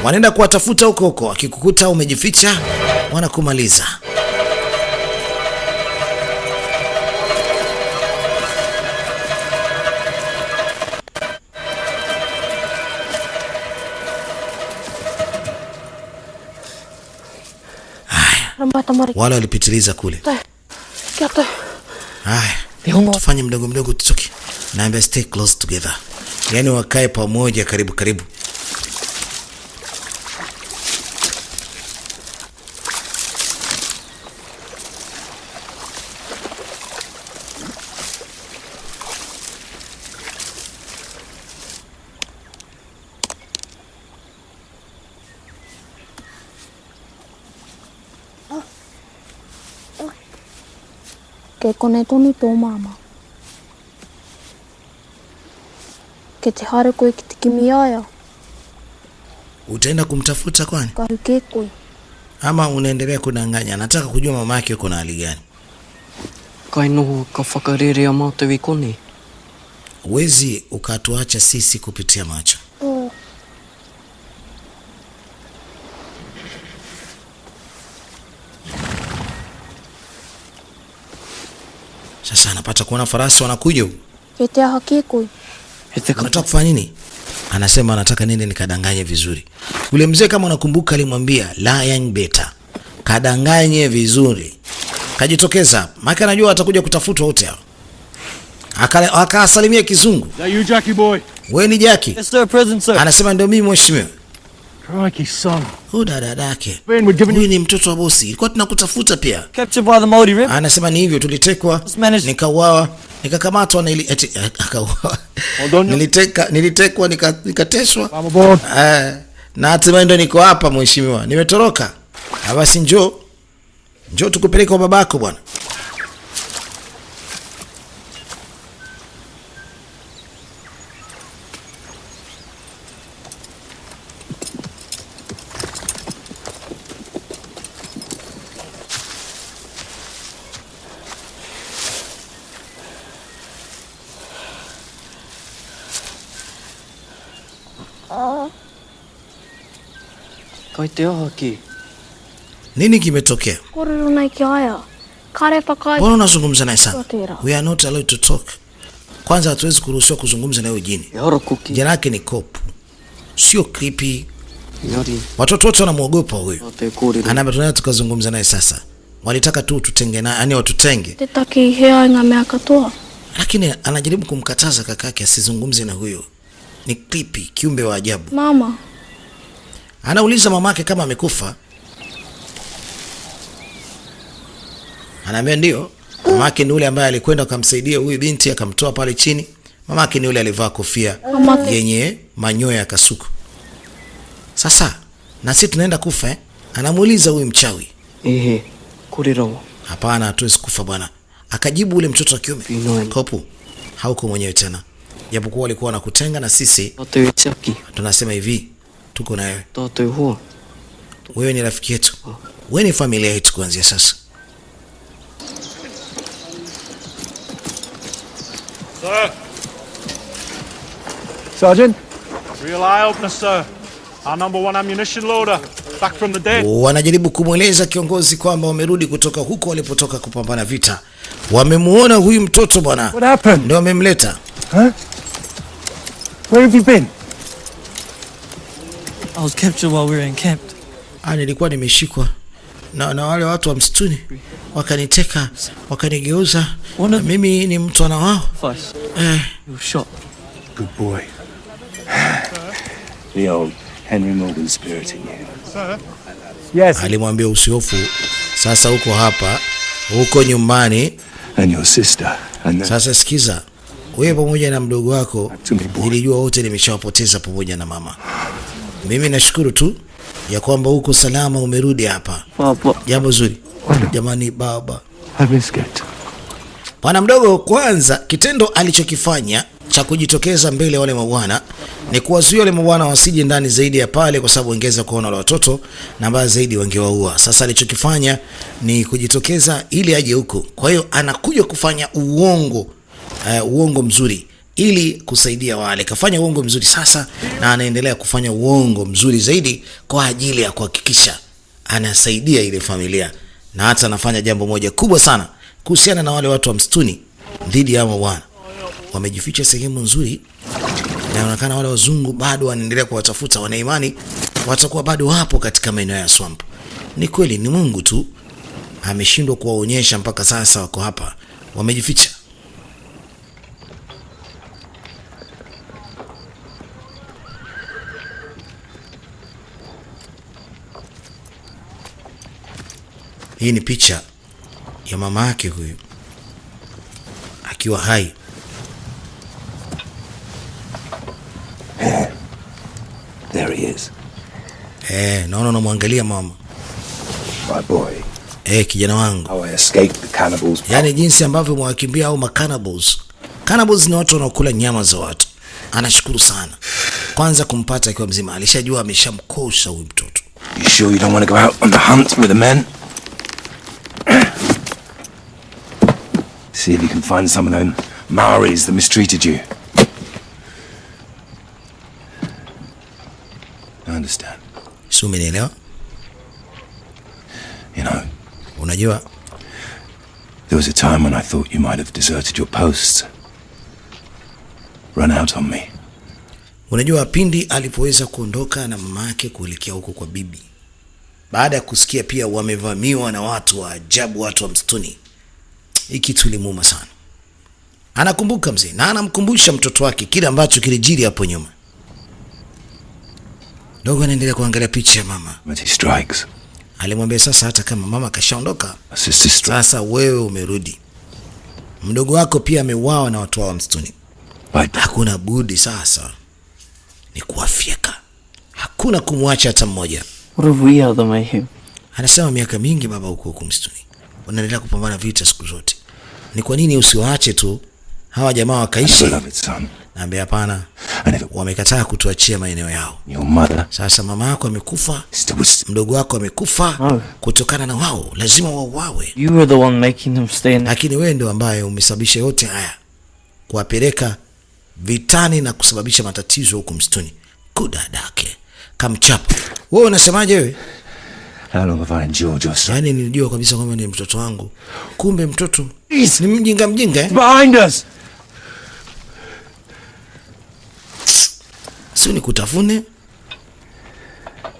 Wanaenda kuwatafuta huko. Akikukuta umejificha, wanakumaliza. Wale walipitiliza kule. Haya, tufanye mdogo mdogo tutoke. Naambia stay close together. Yaani wakae pamoja karibu karibu. ke kone tonu tō mama. Ke te hare koe ki te kimiaya. Utaenda kumtafuta kwani? Karuke koe. Ama unaendelea kudanganya? Nataka kujua mama yake yuko na hali gani. Kai noho ka whakarerea mātou I kone. Uwezi ukatuacha sisi kupitia macho. Sasa anapata kuona farasi wanakuja huko. Ke te aha ke koe. Unataka kufanya nini? Anasema anataka nini nikadanganye vizuri. Ule mzee kama unakumbuka alimwambia lying better. Kadanganye vizuri. Kajitokeza. Maana anajua atakuja kutafutwa wote hao. Akasalimia kizungu. Is that you, Jackie boy? Wewe ni Jackie? Yes sir, present sir. Anasema ndio mimi mheshimiwa. Crikey, son. Huyu dadake. Huyu ni mtoto wa bosi. Ilikuwa tunakutafuta pia. Captured by the Maori Rip. Anasema ni hivyo, tulitekwa, nikauawa, nikakamatwa na akauawa. Nilitekwa nikateswa. Na hatimaye ndio niko hapa mheshimiwa. Nimetoroka. Basi njoo tukupeleke kwa babako bwana. Kai te aha ki. Nini kimetokea? Korero nai ki aya. Kare pakai. Mbona unazungumza naye sana? We are not allowed to talk. Kwanza hatuwezi kuruhusiwa kuzungumza naye jini. Jina lake ni Kopu. Sio creepy. Watoto wote wanamuogopa huyo. Anaambia tunataka tukazungumza naye sasa. Walitaka tu tutenge naye, yani watutenge. Tetaki hea ngame akatoa. Lakini anajaribu kumkataza kakake asizungumze na huyo. Ni creepy, kiumbe wa ajabu. Mama. Anauliza mamake kama amekufa. Anaambia ndio. Mamake ni yule ambaye alikwenda akamsaidia huyu binti akamtoa pale chini. Mamake ni yule alivaa kofia yenye manyoya ya kasuku. Sasa na sisi tunaenda kufa eh? Anamuuliza huyu mchawi. Korero. Hapana, hatuwezi kufa bwana. Akajibu ule mtoto wa kiume. Kopu, hauko mwenyewe tena. Japokuwa walikuwa wanakutenga na sisi. Tunasema hivi, tuko na wewe. Wewe ni rafiki yetu. Wewe ni familia yetu kuanzia sasa. Sir. Sergeant. Real eye opener, sir. Our #1 ammunition loader. Back from the dead. Wanajaribu kumweleza kiongozi kwamba wamerudi kutoka huko walipotoka kupambana vita. Wamemuona huyu mtoto bwana. What happened? Ndio wamemleta. Huh? Where have you been? I was captured while we were encamped. Nilikuwa nimeshikwa na wale watu wa msituni. Wakaniteka, wakanigeuza. Mimi ni mtu na wao. You were shot. Good boy. The old Henry Morgan spirit in you. Sir? Yes. Alimwambia usihofu. Sasa uko hapa, uko nyumbani. And your sister. Sasa sikiza. Wewe pamoja na mdogo wako nilijua wote nimeshawapoteza pamoja na mama. Mimi nashukuru tu ya kwamba uko salama umerudi hapa. Jambo zuri. Jamani baba. Bwana mdogo, kwanza kitendo alichokifanya cha kujitokeza mbele wale mabwana ni kuwazuia wale mabwana wasije ndani zaidi ya pale, kwa sababu ongeza kuona wale watoto na mbaya zaidi wangewaua. Sasa alichokifanya ni kujitokeza ili aje huko. Kwa hiyo anakuja kufanya uongo mzuri ili kusaidia wale. Kafanya uongo mzuri sasa na anaendelea kufanya uongo mzuri zaidi kwa ajili ya kuhakikisha anasaidia ile familia, na hata anafanya jambo moja kubwa sana kuhusiana na wale watu wa msituni dhidi ya mabwana. Wamejificha sehemu nzuri na inaonekana wale wazungu bado wanaendelea kuwatafuta. Wana imani watakuwa bado hapo katika maeneo ya swamp. Ni kweli ni Mungu tu ameshindwa kuwaonyesha mpaka sasa wako hapa. Wamejificha. Hii ni picha ya mama yake huyu akiwa hai. There he is. Naona unamwangalia mama. My boy. kijana wangu. How I escaped the cannibals. Yaani jinsi ambavyo mwakimbia au cannibals. Cannibals ni watu wanaokula nyama za watu. Anashukuru sana. Kwanza kumpata akiwa mzima, alishajua ameshamkosha huyu mtoto. You sure you don't want to go out on the hunt with the men? See if you can find some of them Maoris that mistreated you. I understand. So umenielewa? You know, unajua, there was a time when I thought you might have deserted your post. Run out on me. Unajua pindi alipoweza kuondoka na mamake kuelekea huko kwa bibi, baada ya kusikia pia wamevamiwa na watu wa ajabu, watu wa msituni, hiki tulimuuma sana. Anakumbuka mzee na anamkumbusha mtoto wake kile ambacho kilijiri hapo nyuma. Dogo anaendelea kuangalia picha ya mama. But he strikes. Alimwambia sasa hata kama mama kashaondoka, sasa wewe umerudi. Mdogo wako pia ameuawa na watu wa msituni. Hakuna budi sasa ni kuwafyeka. Hakuna kumwacha hata mmoja. Anasema miaka mingi baba huko msituni, unaendelea kupambana vita siku zote. Ni kwa nini usiwaache tu hawa jamaa wakaishi? Naambia hapana. Wamekataa kutuachia maeneo yao. Sasa mama yako amekufa, mdogo wako amekufa, kutokana na wao lazima wauawe. You were the one making them stay. Lakini wewe ndio ambaye umesababisha yote haya, kuwapeleka vitani na kusababisha matatizo huko msituni. Kudadake kamchapa. Wewe unasemaje wewe? How long have I endured your son? Yaani nilijua kabisa kwamba ni mtoto wangu, kumbe mtoto ni mjinga Behind us. Sio ni kutafune.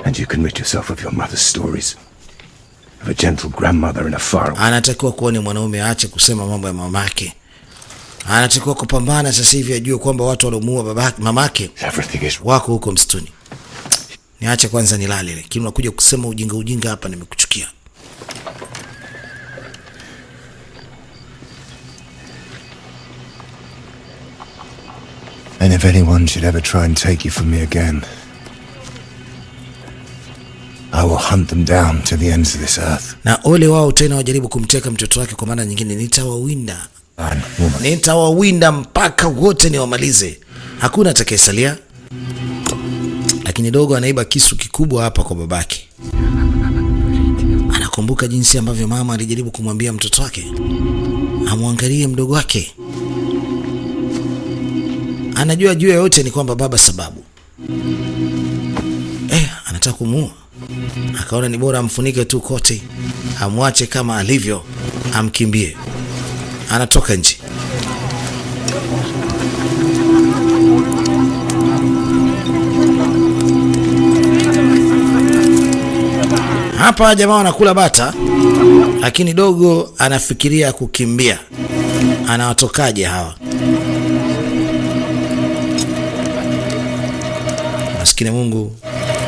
And you can rid yourself of your mother's stories. Of a gentle grandmother in a far away. Anatakiwa kuone mwanaume aache kusema mambo ya mamake. Anatakiwa kupambana sasa hivi, ajue kwamba watu waliomuua mamake wako huko msituni. Niache kwanza nilale, lakini unakuja kusema ujinga hapa, nimekuchukia. And if anyone should ever try and take you from me again, I will hunt them down to the ends of this earth. Na ole wao tena wajaribu kumteka mtoto wake kwa maana nyingine, nitawawinda. Nitawawinda mpaka wote niwamalize. Hakuna atakayesalia. Lakini dogo anaiba kisu kikubwa hapa kwa babake. Anakumbuka jinsi ambavyo mama alijaribu kumwambia mtoto wake amwangalie mdogo wake. Anajua juu yote ni kwamba baba sababu. Anataka kumuua. Akaona ni bora amfunike tu kote, amwache kama alivyo, amkimbie. Anatoka nje. Hapa jamaa wanakula bata, lakini dogo anafikiria kukimbia. Anawatokaje hawa? Maskini Mungu,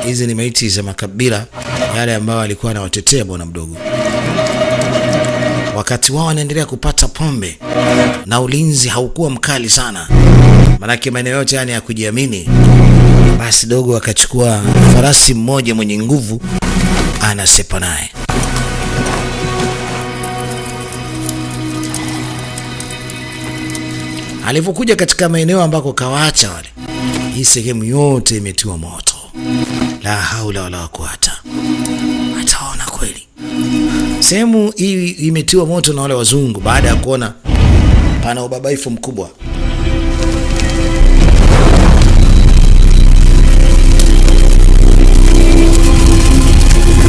hizi ni maiti za makabila yale ambao alikuwa anawatetea bwana mdogo. Wakati wao wanaendelea kupata pombe na ulinzi haukuwa mkali sana, manake maeneo yote yani ya kujiamini, basi dogo akachukua farasi mmoja mwenye nguvu, anasepa naye. Alipokuja katika maeneo ambako kawaacha wale, hii sehemu yote imetiwa moto. La haula wala quwata. Ataona kweli. Sehemu hii imetiwa moto na wale wazungu baada ya kuona pana ubabaifu mkubwa.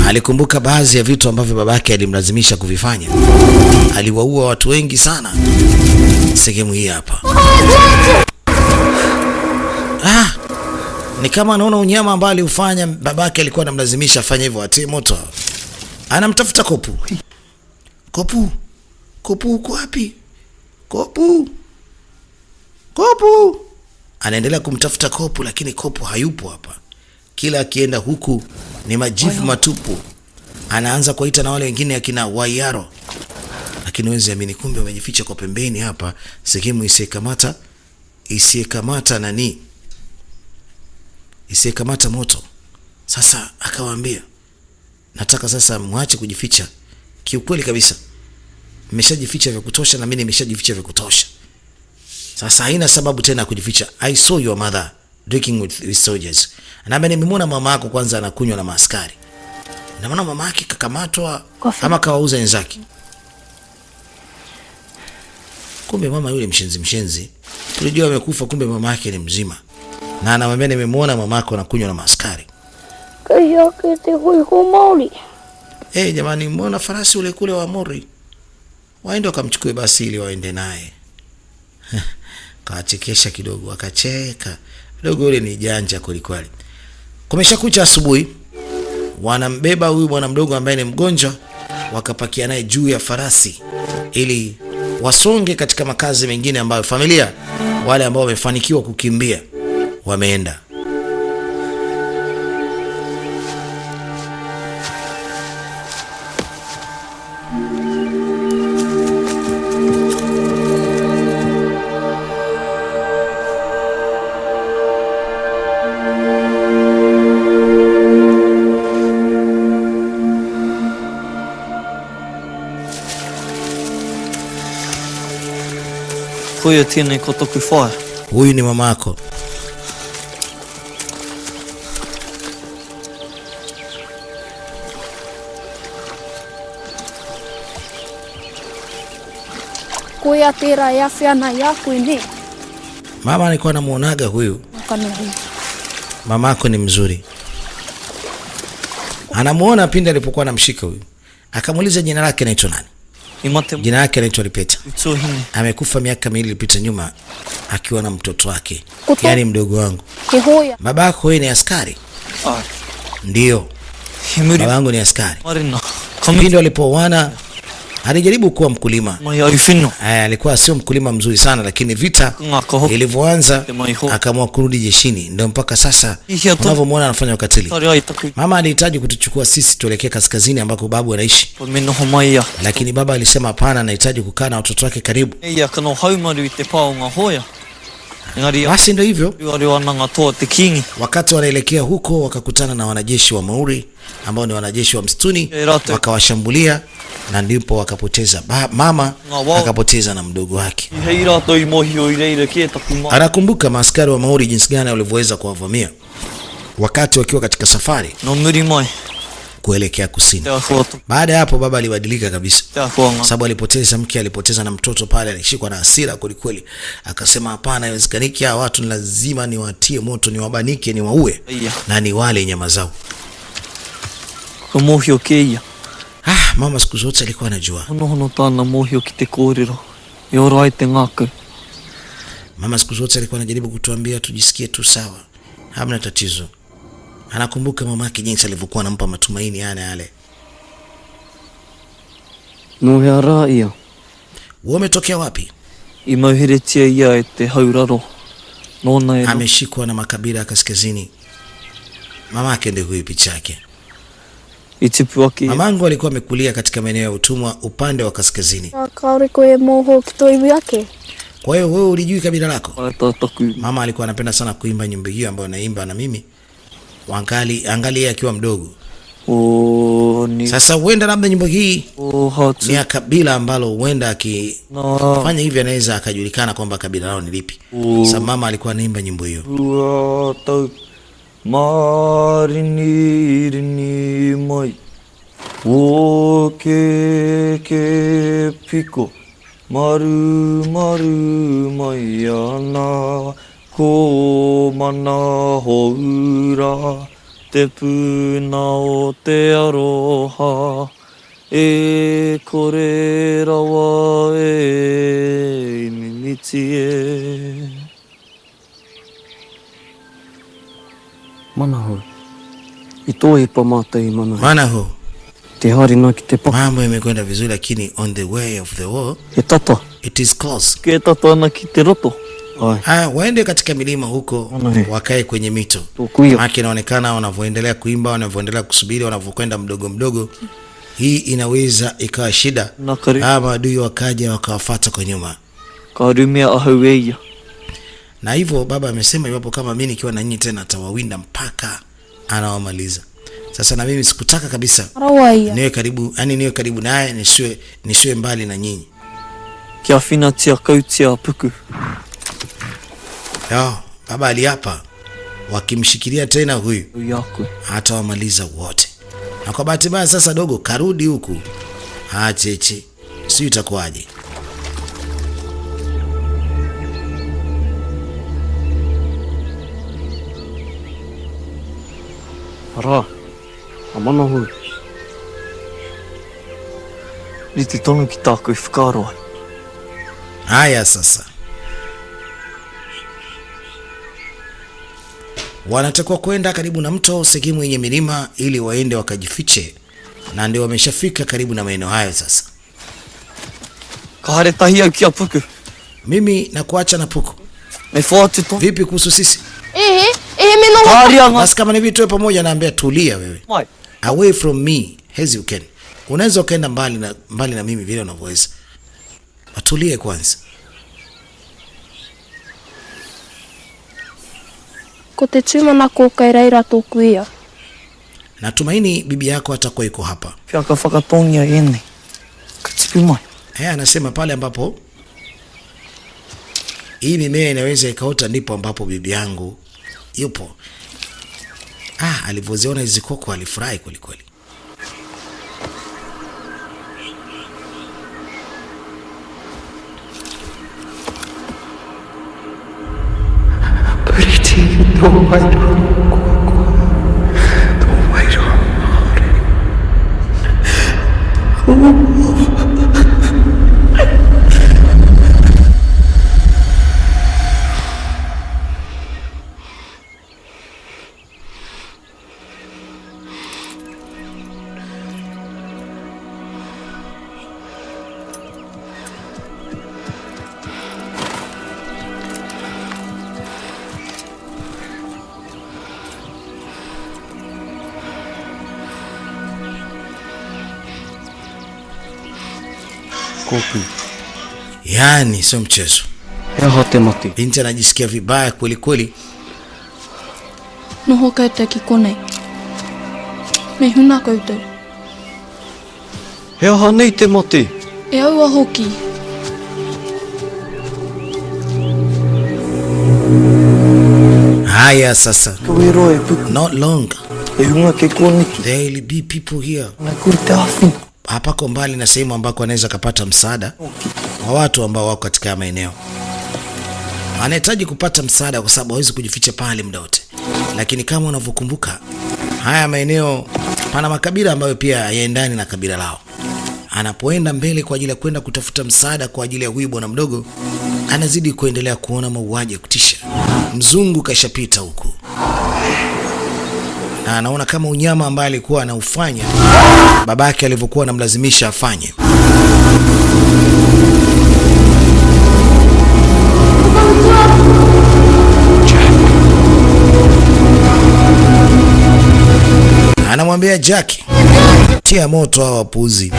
Alikumbuka baadhi ya vitu ambavyo babake alimlazimisha kuvifanya. Aliwaua watu wengi sana. Sehemu hii hapa. Ni kama anaona unyama ambao aliufanya babake, alikuwa anamlazimisha afanye hivyo, atie moto. Anamtafuta Kopu. Kopu uko wapi? Kopu. Anaendelea kumtafuta Kopu, lakini Kopu hayupo hapa. Kila akienda huku ni majivu matupu. Anaanza kuita na wale wengine akina Wayaro, lakini wezi amini kumbe wamejificha kwa pembeni hapa, sehemu isiyekamata nani, isiyekamata moto. Sasa akawaambia, nataka sasa mwache kujificha, kiukweli kabisa. Nimeshajificha vya kutosha na mimi nimeshajificha vya kutosha. Sasa haina sababu tena kujificha. I saw your mother drinking with soldiers. Na mimi nimemuona mama yako kwanza anakunywa na maaskari. Na maana mama yake kakamatwa ama kawauza wenzake. Kumbe mama yule mshenzi. Tulijua amekufa, kumbe mama yake ni mzima. Na anamwambia nimemuona mama yako anakunywa na maaskari. Kaya kete hui Mori. Jamani, mbona farasi ule kule wa Mori? Waende wakamchukue basi ili waende naye. Kaachekesha kidogo, akacheka. Dogo yule ni janja kweli. Kumeshakucha asubuhi, wanambeba huyu bwana mdogo ambaye ni mgonjwa, wakapakia naye juu ya farasi ili wasonge katika makazi mengine ambayo familia wale ambao wamefanikiwa kukimbia wameenda. Huyo tiene kotoku far. Huyu ni mamako. Kuya tera yafiana yaku ni. Mama alikuwa anamuonaga huyu. Mamako ni mzuri. Anamuona pindi alipokuwa anamshika huyu. Akamuuliza jina lake anaitwa nani? Jina lake anaitwa Lipeta. Amekufa miaka 2 iliyopita nyuma akiwa na mtoto wake. Yaani mdogo wangu. Babako wewe ni askari? Ndio. Babangu ni askari. Pindi walipooana alijaribu kuwa mkulima. Alikuwa sio mkulima mzuri sana, lakini vita ilivyoanza akaamua kurudi jeshini. Ndio mpaka sasa unavyomuona anafanya ukatili. Mama alihitaji kutuchukua sisi tuelekee kaskazini ambako babu anaishi, lakini baba alisema hapana, anahitaji kukaa na watoto wake karibu. Basi ndio hivyo. Wakati wanaelekea huko wakakutana na wanajeshi wa Maori ambao ni wanajeshi wa msituni, wakawashambulia na ndipo wakapoteza mama, akapoteza na mdogo wake. Anakumbuka maaskari wa Maori jinsi gani walivyoweza kuwavamia wakati wakiwa katika safari kuelekea kusini. Baada ya hapo baba alibadilika kabisa, sababu alipoteza mke, alipoteza na mtoto pale, alishikwa na hasira kweli. Akasema hapana, haiwezekaniki, hawa watu ni lazima niwatie moto, niwabanike, niwaue na ni wale nyama zao. Mama siku zote alikuwa anajua. Mama siku zote alikuwa anajaribu kutuambia tujisikie tu sawa, hamna tatizo. Anakumbuka mama yake jinsi alivyokuwa anampa matumaini yale. Wewe umetokea wapi? Ameshikwa na makabila ya kaskazini. Mama yake ndio huyu picha yake. Mamangu alikuwa amekulia katika maeneo ya utumwa upande wa kaskazini. Kwa hiyo wewe ulijui kabila lako? Mama alikuwa anapenda sana kuimba nyimbo hiyo ambayo naimba na mimi. Angali akiwa mdogo. Sasa huenda labda nyimbo hii ni ya kabila ambalo huenda akifanya hivi anaweza akajulikana kwamba kabila lao ni lipi. Sasa mama alikuwa anaimba nyimbo hiyo. Marini mai o ke piko maru mai ana ko mana houra te puna o te aroha e kore rawa e mimitie. Manaho. Itoe pamatai manaho. Manaho. Tehari na kitepa. Mambo imekwenda vizuri, lakini on the way of the war. Etata. It is close. Ketata na kiteroto. Waende katika milima huko, wakae kwenye mito. Maki inaonekana wanavyoendelea kuimba, wanavyoendelea kusubiri, wanavyokwenda mdogo, hii inaweza ikawa shida. Ama adui wakaja wakawafuata kwa nyuma. Karumia ahaweya. Na hivyo baba amesema iwapo kama mimi nikiwa na nyinyi tena atawawinda mpaka anawamaliza. Sasa na mimi sikutaka kabisa niwe karibu, yani niwe karibu naye, nisiwe mbali na nyinyi. Kia whinatia kautia puku. Yo, baba aliapa wakimshikilia tena huyu Yakwe. hata wamaliza wote. Na kwa bahati mbaya sasa dogo karudi huku. Cheche. Sio itakuwaje? Ara. Amana hui. Riti tonu kitako ifukaro. Haya sasa. Wanatakiwa kwenda karibu na mto sehemu yenye milima ili waende wakajifiche. Na ndio wameshafika karibu na maeneo hayo sasa. Kahare tahia kia puku. Mimi nakuacha na Puku. Mefuati to. Vipi kuhusu sisi? Mino Karia Basi kama ni vitu pamoja naambia tulia wewe. Mai. Away from me as you can. Unaweza ukaenda mbali na mimi vile unavyoweza. Atulie kwanza. Kote tsima na kukairaira tokuia. Natumaini bibi yako atakuwa yuko hapa. Pia kafaka tonya yene. Katsipi mai. Anasema pale ambapo hii mimea inaweza ikaota ndipo ambapo bibi yangu yupo. Alivyoziona hizo koko alifurahi kweli kweli. Kopi. Yani sio mchezo. Hate mati. Binti anajisikia vibaya kweli kweli. Noho kaita kikone. Me huna kauta. Hanei te mati. Aua hoki. Haya sasa. Kawiroe puku. Not long. Ehunga ke koniki. There will be people here. Na kurta afin. Hapako mbali na sehemu ambako anaweza kupata msaada wa watu ambao wako katika maeneo. Anahitaji kupata msaada kwa sababu hawezi kujificha pale muda wote. Lakini kama unavyokumbuka, haya maeneo pana makabila ambayo pia yaendani na kabila lao. Anapoenda mbele kwa ajili ya kwenda kutafuta msaada kwa ajili ya huyu bwana mdogo, anazidi kuendelea kuona mauaji ya kutisha. Mzungu kashapita huku. Na anaona kama unyama ambaye alikuwa anaufanya babake alivyokuwa anamlazimisha afanye. Anamwambia Jack, tia moto hawa wapuzi.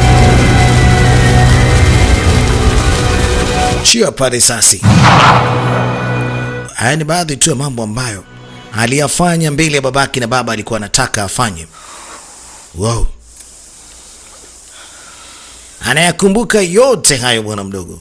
Chia pale risasi. Haya ni baadhi tu ya mambo ambayo aliyafanya mbele ya babake na baba alikuwa anataka afanye. Wow. Anayakumbuka yote hayo bwana mdogo.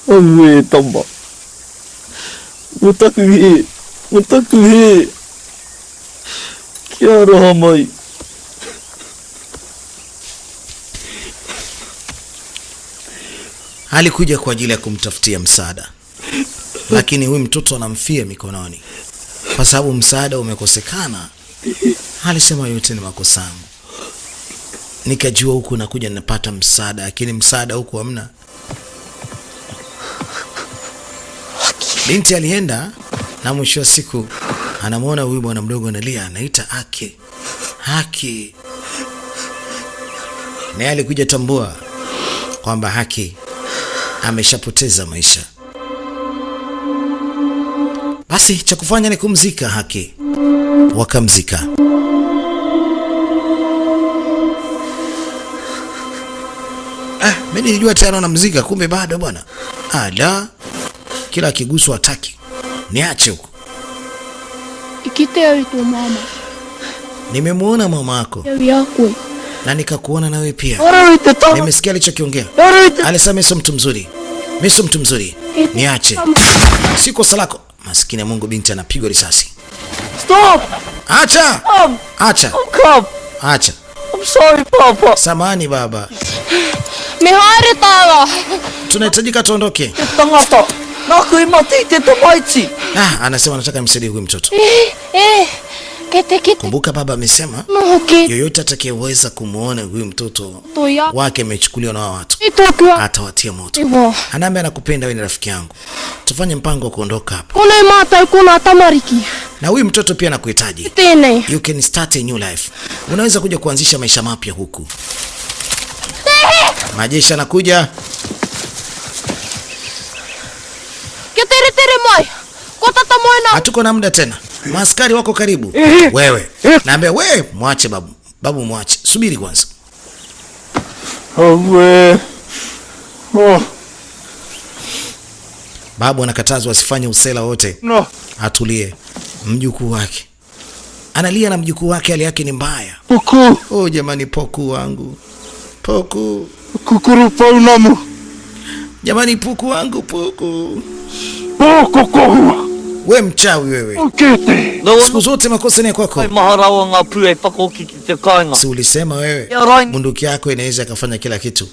Oye, tamba. Mutakuhi. Mutakuhi. Kia roha mai. Alikuja kwa ajili ya kumtafutia msaada. Lakini huyu mtoto anamfia mikononi. Kwa sababu msaada umekosekana. Alisema yote ni makosa yangu. Nikajua huku nakuja napata msaada, lakini msaada huku hamna. Binti alienda na mwisho wa siku anamuona huyu bwana mdogo analia, anaita haki. Haki. Naye alikuja tambua kwamba Haki ameshapoteza maisha. Basi cha kufanya ni kumzika Haki. Wakamzika. Mimi nilijua tayari wanamzika, kumbe bado bwana. Ala. Kila kiguswa hataki. Niache huko. 生きてよいとママ Nimemuona mama yako やびやこい na nikakuona na wewe pia. やられてた Nimesikia alichokiongea. やられて Alisema mimi sio mtu mzuri. Mimi sio mtu mzuri. Niache. Si kosa lako. Maskini ya Mungu, binti anapigwa risasi. Stop! Acha! Acha! Come! Acha. I'm sorry, Papa. Samahani baba. 見張れたわ Tunahitajika tuondoke. Tangata. Naku imatite tomaichi. Anasema anataka nimsaidie huyu mtoto. 来て来て Kumbuka baba amesema もう来 yoyote atakayeweza kumuona huyu mtoto とや wake amechukuliwa na watu 東京は atawatia moto. でも Anaambia anakupenda, wewe ni rafiki yangu. Tufanye mpango wa kuondoka hapa. このまたこの頭りき Na huyu mtoto pia anakuhitaji. てね You can start a new life. Unaweza kuja kuanzisha maisha mapya huku. Majeshi anakuja. けてれてれもいこたたもいな Hatuko na muda tena. Maaskari wako karibu. Wewe. Naambia wewe mwache babu. Babu mwache. Subiri kwanza. Babu anakatazwa asifanye usela wote. No. Atulie. Mjukuu wake analia na mjukuu wake hali yake ni mbaya. Poku. Oh jamani, Poku wangu. Poku. Kukuru paunamu. Jamani, Poku wangu, Poku. Poku kohua. We mchawi wewe. Ukete. Siku zote makosa ni kwako. Maharawa nga pue pako kikite kainga. Si ulisema wewe Ya rai. bunduki yako inaweza kufanya kila kitu.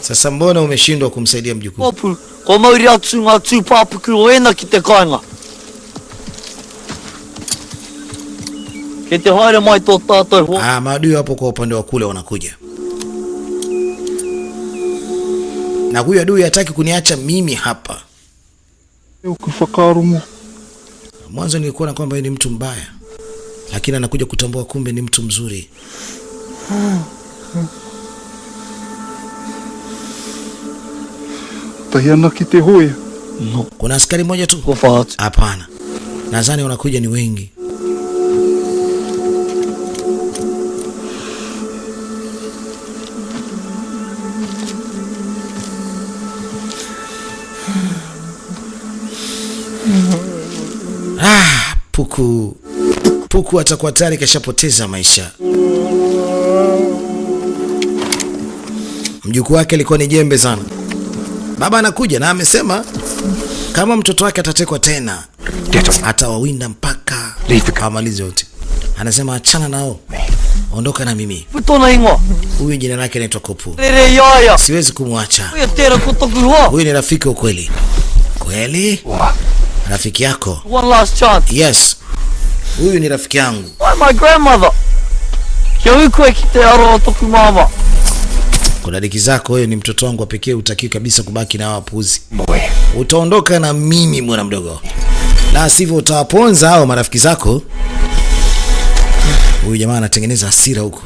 Sasa mbona umeshindwa kumsaidia mjukuu? Popu. Koma uri atsu nga tsu papu kuoena kite kainga. Kete haere mai tota toi ho. Maadui hapo kwa upande wa kule wanakuja. Na huyu adui hataki kuniacha mimi hapa. Ukufakarumu. Mwanzo nilikuwa na kwamba ni mtu mbaya. Lakini anakuja kutambua kumbe ni mtu mzuri. Tayana kite hoya. No. Kuna askari mmoja tu? Kufat. Hapana. Nadhani wanakuja ni wengi. Puku atakuwa tayari kashapoteza maisha. Mjukuu wake alikuwa ni jembe sana. Baba anakuja na amesema kama mtoto wake atatekwa tena atawawinda mpaka amalize yote. Anasema achana nao. Ondoka na mimi. Putona ingo. Huyu jina lake anaitwa Kopu. Rere yaya. Siwezi kumwacha. Huyu tera kutokuwa. Huyu ni rafiki wa kweli. Kweli? Rafiki yako? One last chance. Yes. Huyu ni rafiki yangu. Why my grandmother? Kiyo kwe kite aro toku mama. Kuna diki zako, wewe ni mtoto wangu wa pekee, utakiwi kabisa kubaki na wapuzi. Utaondoka na mimi mwana mdogo. La sivyo utawaponza hao marafiki zako. Huyu jamaa anatengeneza hasira huko.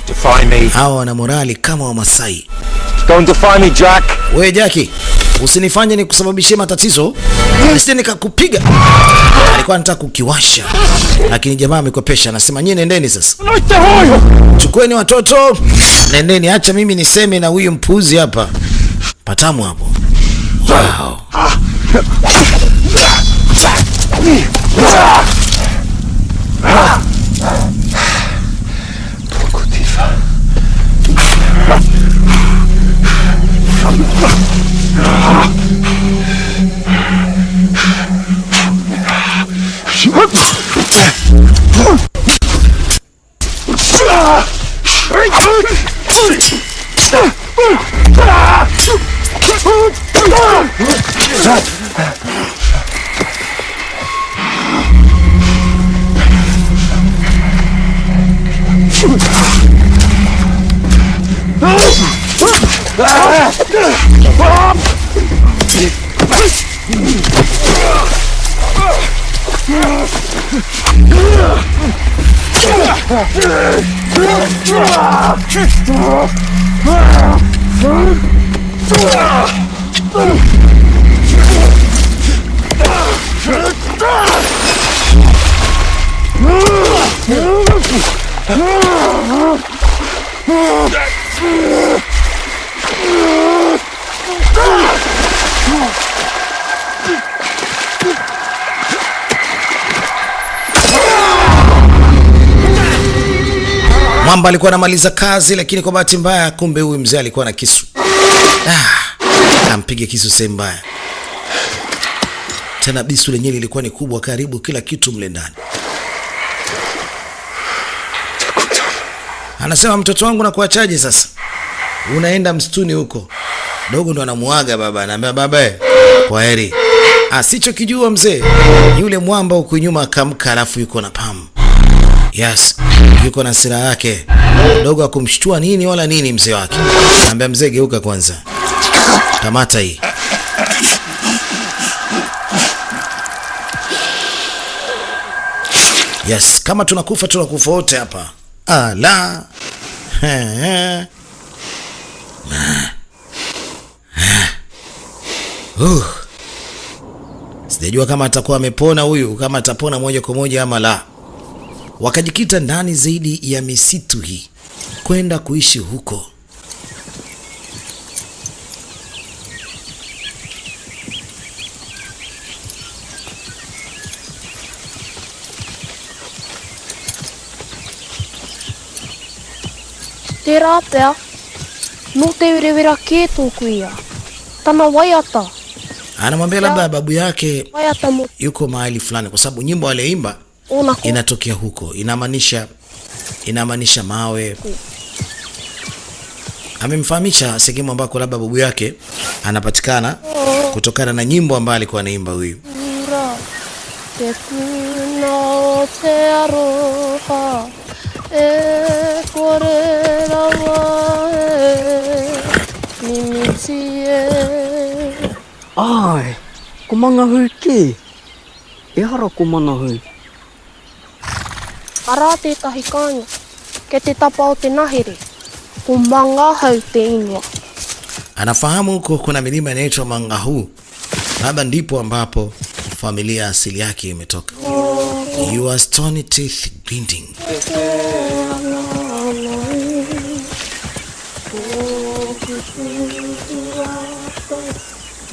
Hao wana morali kama wa Masai. Don't defy me, Jack. Wewe Jackie, usinifanye nikusababishie matatizo. Nisije nikakupiga. Alikuwa anataka kukiwasha. Lakini jamaa amekopesha, anasema nyie nendeni sasa. Chukueni watoto. Nendeni, acha mimi niseme na huyu mpuzi hapa. Patamu hapo. Wow. Mwamba alikuwa anamaliza kazi, lakini kwa bahati mbaya kumbe huyu mzee alikuwa na kisu. Ampige kisu sehemu mbaya. Tena bisu lenyewe lilikuwa ni kubwa, karibu kila kitu mle ndani. Anasema mtoto wangu na kuachaje sasa? Unaenda msituni huko. Dogo ndo anamuaga baba, anambia baba, kwaheri. Asichokijua mzee, yule mwamba huko nyuma akamka, alafu yuko na pamu. Yes, yuko na sira yake. Dogo akumshtua nini wala nini mzee wake. Anambia mzee, geuka kwanza. Kamata hii. Yes, kama tunakufa wote hapa. La. Sijajua kama atakuwa amepona huyu, kama atapona moja kwa moja ama la. Wakajikita ndani zaidi ya misitu hii, kwenda kuishi huko. Tērā pea, no te urewera kētō kuia. Tana waiata. Anamwambia labda babu yake yuko mahali fulani, kwa sababu nyimbo aliyoimba inatokea huko. Inamaanisha mawe. Amemfahamisha sehemu ambako labda babu yake anapatikana kutokana na nyimbo ambayo alikuwa anaimba huyu. Ai, kumangahui ki? Ihara kumanahui. Ara tētahi kāinga, ke te tapa o te nahere, kumangahau te inua. Anafahamu huko kuna milima inaitwa Mangahu. Labda ndipo ambapo familia asili yake imetoka. Your stony teeth grinding.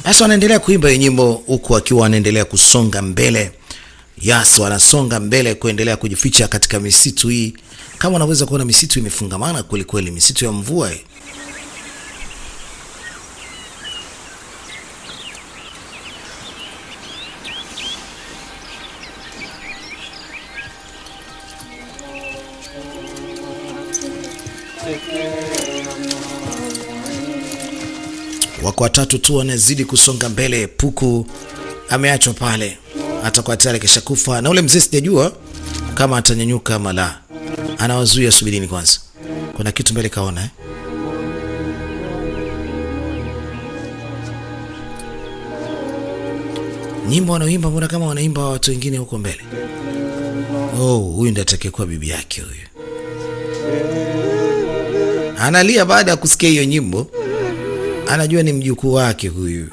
Asa wanaendelea kuimba nyimbo huku akiwa wanaendelea kusonga mbele. Yes, wanasonga mbele kuendelea kujificha katika misitu hii. Kama unaweza kuona misitu imefungamana kweli kweli, misitu ya mvua hii. Wako watatu tu wanazidi kusonga mbele. Puku ameachwa pale, atakuwa tayari kisha kufa, na ule mzee sijajua kama atanyanyuka ama la. Anawazuia, subirini kwanza, kuna kitu mbele kaona Nyimbo wanaoimba mbona kama wanaimba watu wengine huko mbele. Huyu ndiye atakayekuwa bibi yake huyu. Analia baada ya kusikia hiyo nyimbo. Anajua ni mjukuu wake huyu.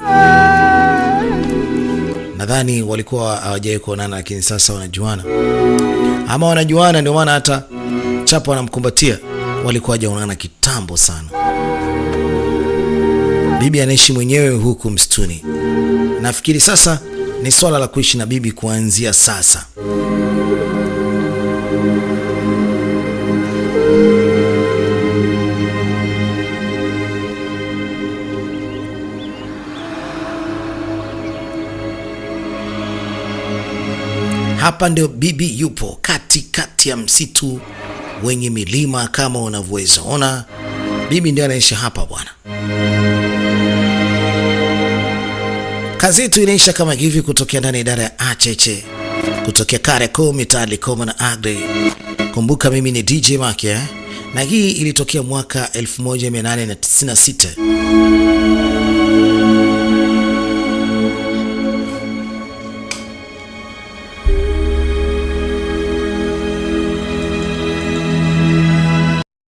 Nadhani walikuwa hawajawahi kuonana, lakini sasa wanajuana. Ama wanajuana ndio maana hata Chapo anamkumbatia. Walikuwa hawajaonana kitambo sana. Bibi anaishi mwenyewe huku msituni. Nafikiri sasa ni swala la kuishi na bibi kuanzia sasa. Hapa ndio bibi yupo katikati ya msitu wenye milima kama unavyoweza ona. Bibi ndio anaishi hapa bwana. Kazi yetu inaisha kama hivi kutokea ndani ya idara ya Acheche, kutokea Kariakoo, mitaa Likoma na Agde. Kumbuka mimi ni DJ Makia, na hii ilitokea mwaka 1896.